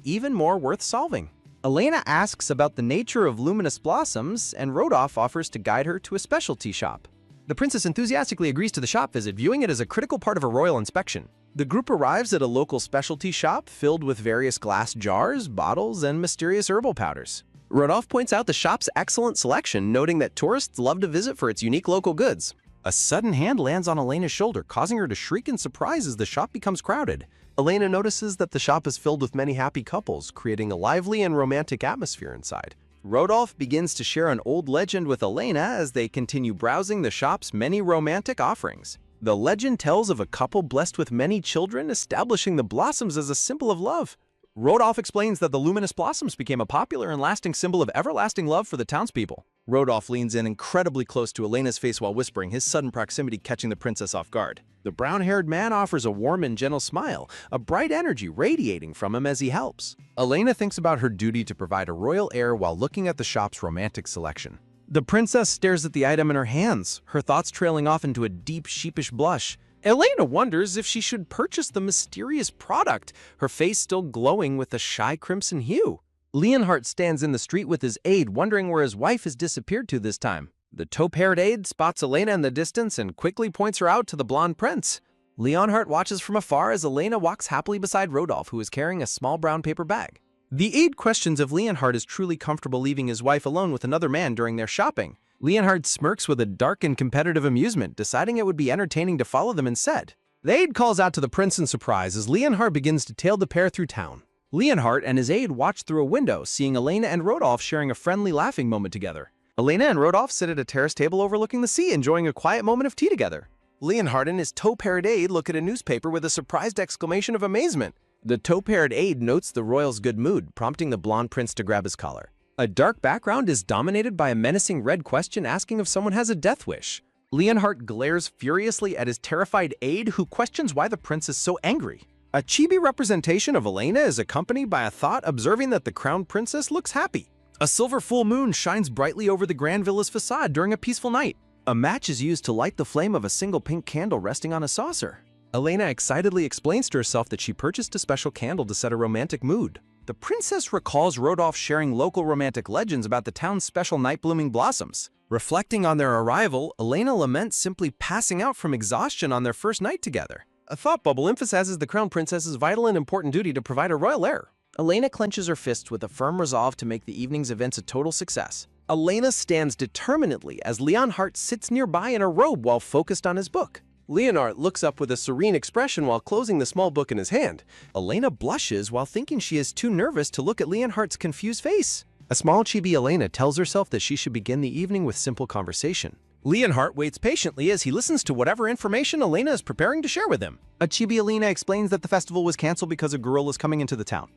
even more worth solving. Elena asks about the nature of luminous blossoms, and Rodolph offers to guide her to a specialty shop. The princess enthusiastically agrees to the shop visit, viewing it as a critical part of a royal inspection. The group arrives at a local specialty shop filled with various glass jars, bottles, and mysterious herbal powders. Rodolph points out the shop's excellent selection, noting that tourists love to visit for its unique local goods. A sudden hand lands on Elena's shoulder, causing her to shriek in surprise as the shop becomes crowded. Elena notices that the shop is filled with many happy couples, creating a lively and romantic atmosphere inside. Rodolph begins to share an old legend with Elena as they continue browsing the shop's many romantic offerings. The legend tells of a couple blessed with many children, establishing the blossoms as a symbol of love. Rodolph explains that the luminous blossoms became a popular and lasting symbol of everlasting love for the townspeople. Rodolph leans in incredibly close to Elena's face while whispering, his sudden proximity catching the princess off guard. The brown-haired man offers a warm and gentle smile, a bright energy radiating from him as he helps. Elena thinks about her duty to provide a royal air while looking at the shop's romantic selection. The princess stares at the item in her hands, her thoughts trailing off into a deep, sheepish blush. Elena wonders if she should purchase the mysterious product, her face still glowing with a shy crimson hue. Leonhardt stands in the street with his aide, wondering where his wife has disappeared to this time. The taupe-haired aide spots Elena in the distance and quickly points her out to the blonde prince. Leonhardt watches from afar as Elena walks happily beside Rodolph, who is carrying a small brown paper bag. The aide questions if Leonhardt is truly comfortable leaving his wife alone with another man during their shopping. Leonhardt smirks with a dark and competitive amusement, deciding it would be entertaining to follow them instead. The aide calls out to the prince in surprise as Leonhardt begins to tail the pair through town. Leonhardt and his aide watch through a window, seeing Elena and Rodolph sharing a friendly laughing moment together. Elena and Rodolph sit at a terrace table overlooking the sea, enjoying a quiet moment of tea together. Leonhardt and his taupe-haired aide look at a newspaper with a surprised exclamation of amazement. The taupe-haired aide notes the royal's good mood, prompting the blonde prince to grab his collar. A dark background is dominated by a menacing red question asking if someone has a death wish. Leonhardt glares furiously at his terrified aide, who questions why the prince is so angry. A chibi representation of Elena is accompanied by a thought observing that the crown princess looks happy. A silver full moon shines brightly over the grand villa's facade during a peaceful night. A match is used to light the flame of a single pink candle resting on a saucer. Elena excitedly explains to herself that she purchased a special candle to set a romantic mood. The princess recalls Rodolph sharing local romantic legends about the town's special night-blooming blossoms. Reflecting on their arrival, Elena laments simply passing out from exhaustion on their first night together. A thought bubble emphasizes the crown princess's vital and important duty to provide a royal heir. Elena clenches her fists with a firm resolve to make the evening's events a total success. Elena stands determinedly as Leonhardt sits nearby in a robe while focused on his book. Leonhardt looks up with a serene expression while closing the small book in his hand. Elena blushes while thinking she is too nervous to look at Leonhardt's confused face. A small chibi Elena tells herself that she should begin the evening with simple conversation. Leonhardt waits patiently as he listens to whatever information Elena is preparing to share with him. A chibi Elena explains that the festival was canceled because a gorilla is coming into the town.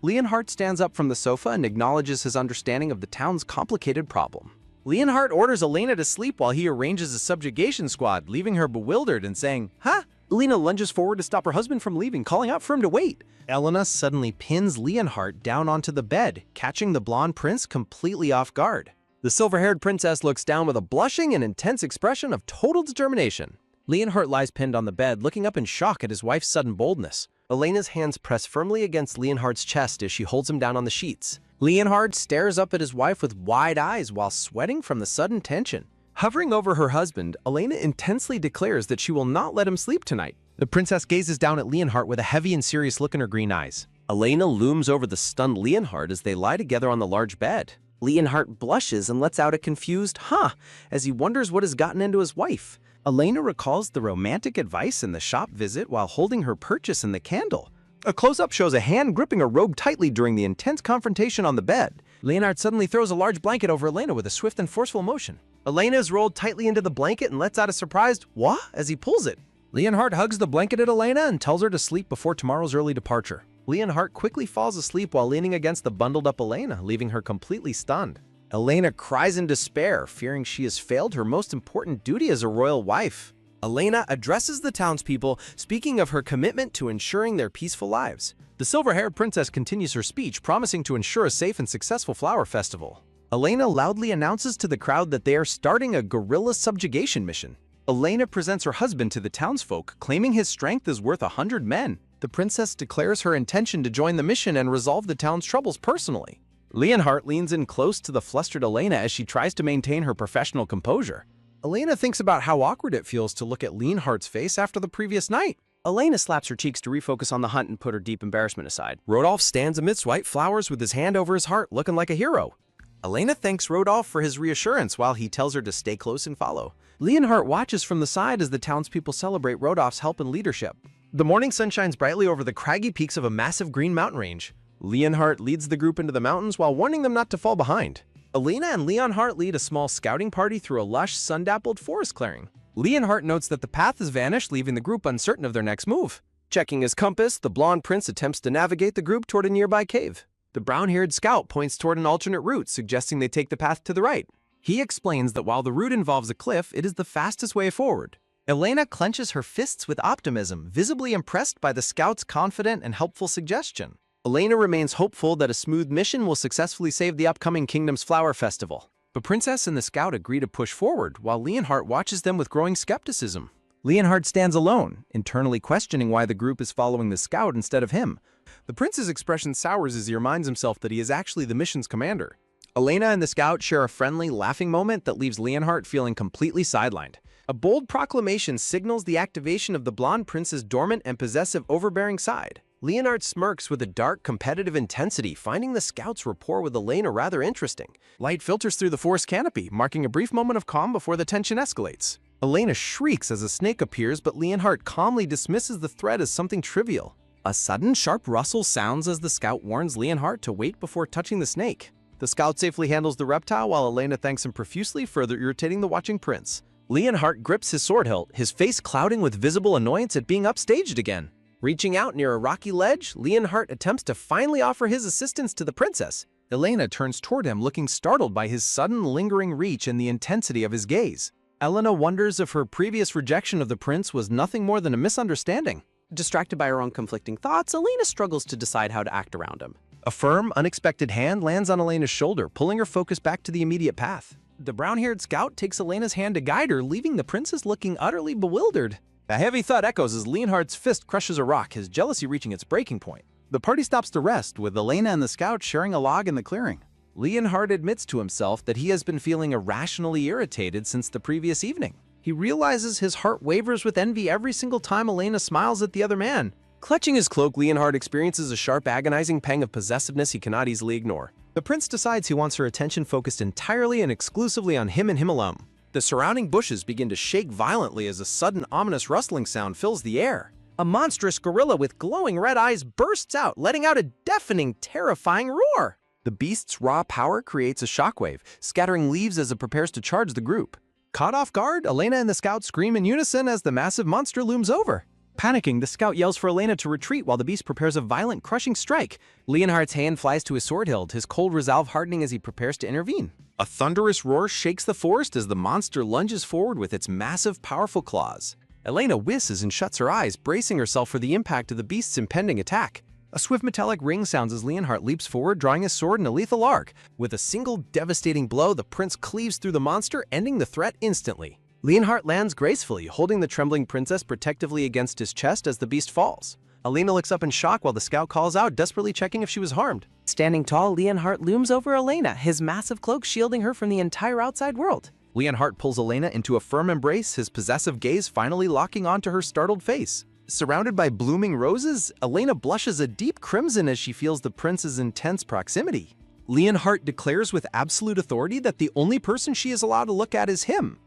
Leonhardt stands up from the sofa and acknowledges his understanding of the town's complicated problem. Leonhardt orders Elena to sleep while he arranges a subjugation squad, leaving her bewildered and saying, "Huh?" Elena lunges forward to stop her husband from leaving, calling out for him to wait. Elena suddenly pins Leonhardt down onto the bed, catching the blonde prince completely off guard. The silver-haired princess looks down with a blushing and intense expression of total determination. Leonhardt lies pinned on the bed, looking up in shock at his wife's sudden boldness. Elena's hands press firmly against Leonhardt's chest as she holds him down on the sheets. Leonhardt stares up at his wife with wide eyes while sweating from the sudden tension. Hovering over her husband, Elena intensely declares that she will not let him sleep tonight. The princess gazes down at Leonhardt with a heavy and serious look in her green eyes. Elena looms over the stunned Leonhardt as they lie together on the large bed. Leonhardt blushes and lets out a confused "huh" as he wonders what has gotten into his wife. Elena recalls the romantic advice in the shop visit while holding her purchase in the candle. A close-up shows a hand gripping a robe tightly during the intense confrontation on the bed. Leonhardt suddenly throws a large blanket over Elena with a swift and forceful motion. Elena is rolled tightly into the blanket and lets out a surprised "wah" as he pulls it. Leonhardt hugs the blanketed Elena and tells her to sleep before tomorrow's early departure. Leonhardt quickly falls asleep while leaning against the bundled-up Elena, leaving her completely stunned. Elena cries in despair, fearing she has failed her most important duty as a royal wife. Elena addresses the townspeople, speaking of her commitment to ensuring their peaceful lives. The silver-haired princess continues her speech, promising to ensure a safe and successful flower festival. Elena loudly announces to the crowd that they are starting a guerrilla subjugation mission. Elena presents her husband to the townsfolk, claiming his strength is worth 100 men. The princess declares her intention to join the mission and resolve the town's troubles personally. Leonhardt leans in close to the flustered Elena as she tries to maintain her professional composure. Elena thinks about how awkward it feels to look at Leonhardt's face after the previous night. Elena slaps her cheeks to refocus on the hunt and put her deep embarrassment aside. Rodolph stands amidst white flowers with his hand over his heart, looking like a hero. Elena thanks Rodolph for his reassurance while he tells her to stay close and follow. Leonhardt watches from the side as the townspeople celebrate Rodolph's help and leadership. The morning sun shines brightly over the craggy peaks of a massive green mountain range. Leonhardt leads the group into the mountains while warning them not to fall behind. Elena and Leonhardt lead a small scouting party through a lush, sun-dappled forest clearing. Leonhardt notes that the path has vanished, leaving the group uncertain of their next move. Checking his compass, the blonde prince attempts to navigate the group toward a nearby cave. The brown-haired scout points toward an alternate route, suggesting they take the path to the right. He explains that while the route involves a cliff, it is the fastest way forward. Elena clenches her fists with optimism, visibly impressed by the scout's confident and helpful suggestion. Elena remains hopeful that a smooth mission will successfully save the upcoming kingdom's flower festival. The princess and the scout agree to push forward, while Leonhardt watches them with growing skepticism. Leonhardt stands alone, internally questioning why the group is following the scout instead of him. The prince's expression sours as he reminds himself that he is actually the mission's commander. Elena and the scout share a friendly, laughing moment that leaves Leonhardt feeling completely sidelined. A bold proclamation signals the activation of the blonde prince's dormant and possessive overbearing side. Leonhardt smirks with a dark, competitive intensity, finding the scout's rapport with Elena rather interesting. Light filters through the forest canopy, marking a brief moment of calm before the tension escalates. Elena shrieks as a snake appears, but Leonhardt calmly dismisses the threat as something trivial. A sudden, sharp rustle sounds as the scout warns Leonhardt to wait before touching the snake. The scout safely handles the reptile while Elena thanks him profusely, further irritating the watching prince. Leonhardt grips his sword hilt, his face clouding with visible annoyance at being upstaged again. Reaching out near a rocky ledge, Leonhardt attempts to finally offer his assistance to the princess. Elena turns toward him, looking startled by his sudden lingering reach and the intensity of his gaze. Elena wonders if her previous rejection of the prince was nothing more than a misunderstanding. Distracted by her own conflicting thoughts, Elena struggles to decide how to act around him. A firm, unexpected hand lands on Elena's shoulder, pulling her focus back to the immediate path. The brown-haired scout takes Elena's hand to guide her, leaving the princess looking utterly bewildered. A heavy thud echoes as Leonhardt's fist crushes a rock, his jealousy reaching its breaking point. The party stops to rest, with Elena and the scout sharing a log in the clearing. Leonhardt admits to himself that he has been feeling irrationally irritated since the previous evening. He realizes his heart wavers with envy every single time Elena smiles at the other man. Clutching his cloak, Leonhardt experiences a sharp, agonizing pang of possessiveness he cannot easily ignore. The prince decides he wants her attention focused entirely and exclusively on him and him alone. The surrounding bushes begin to shake violently as a sudden ominous rustling sound fills the air. A monstrous gorilla with glowing red eyes bursts out, letting out a deafening, terrifying roar. The beast's raw power creates a shockwave, scattering leaves as it prepares to charge the group. Caught off guard, Elena and the scout scream in unison as the massive monster looms over. Panicking, the scout yells for Elena to retreat while the beast prepares a violent, crushing strike. Leonhardt's hand flies to his sword hilt, his cold resolve hardening as he prepares to intervene. A thunderous roar shakes the forest as the monster lunges forward with its massive, powerful claws. Elena whisses and shuts her eyes, bracing herself for the impact of the beast's impending attack. A swift metallic ring sounds as Leonhardt leaps forward, drawing his sword in a lethal arc. With a single devastating blow, the prince cleaves through the monster, ending the threat instantly. Leonhardt lands gracefully, holding the trembling princess protectively against his chest as the beast falls. Elena looks up in shock while the scout calls out, desperately checking if she was harmed. Standing tall, Leonhardt looms over Elena, his massive cloak shielding her from the entire outside world. Leonhardt pulls Elena into a firm embrace, his possessive gaze finally locking onto her startled face. Surrounded by blooming roses, Elena blushes a deep crimson as she feels the prince's intense proximity. Leonhardt declares with absolute authority that the only person she is allowed to look at is him.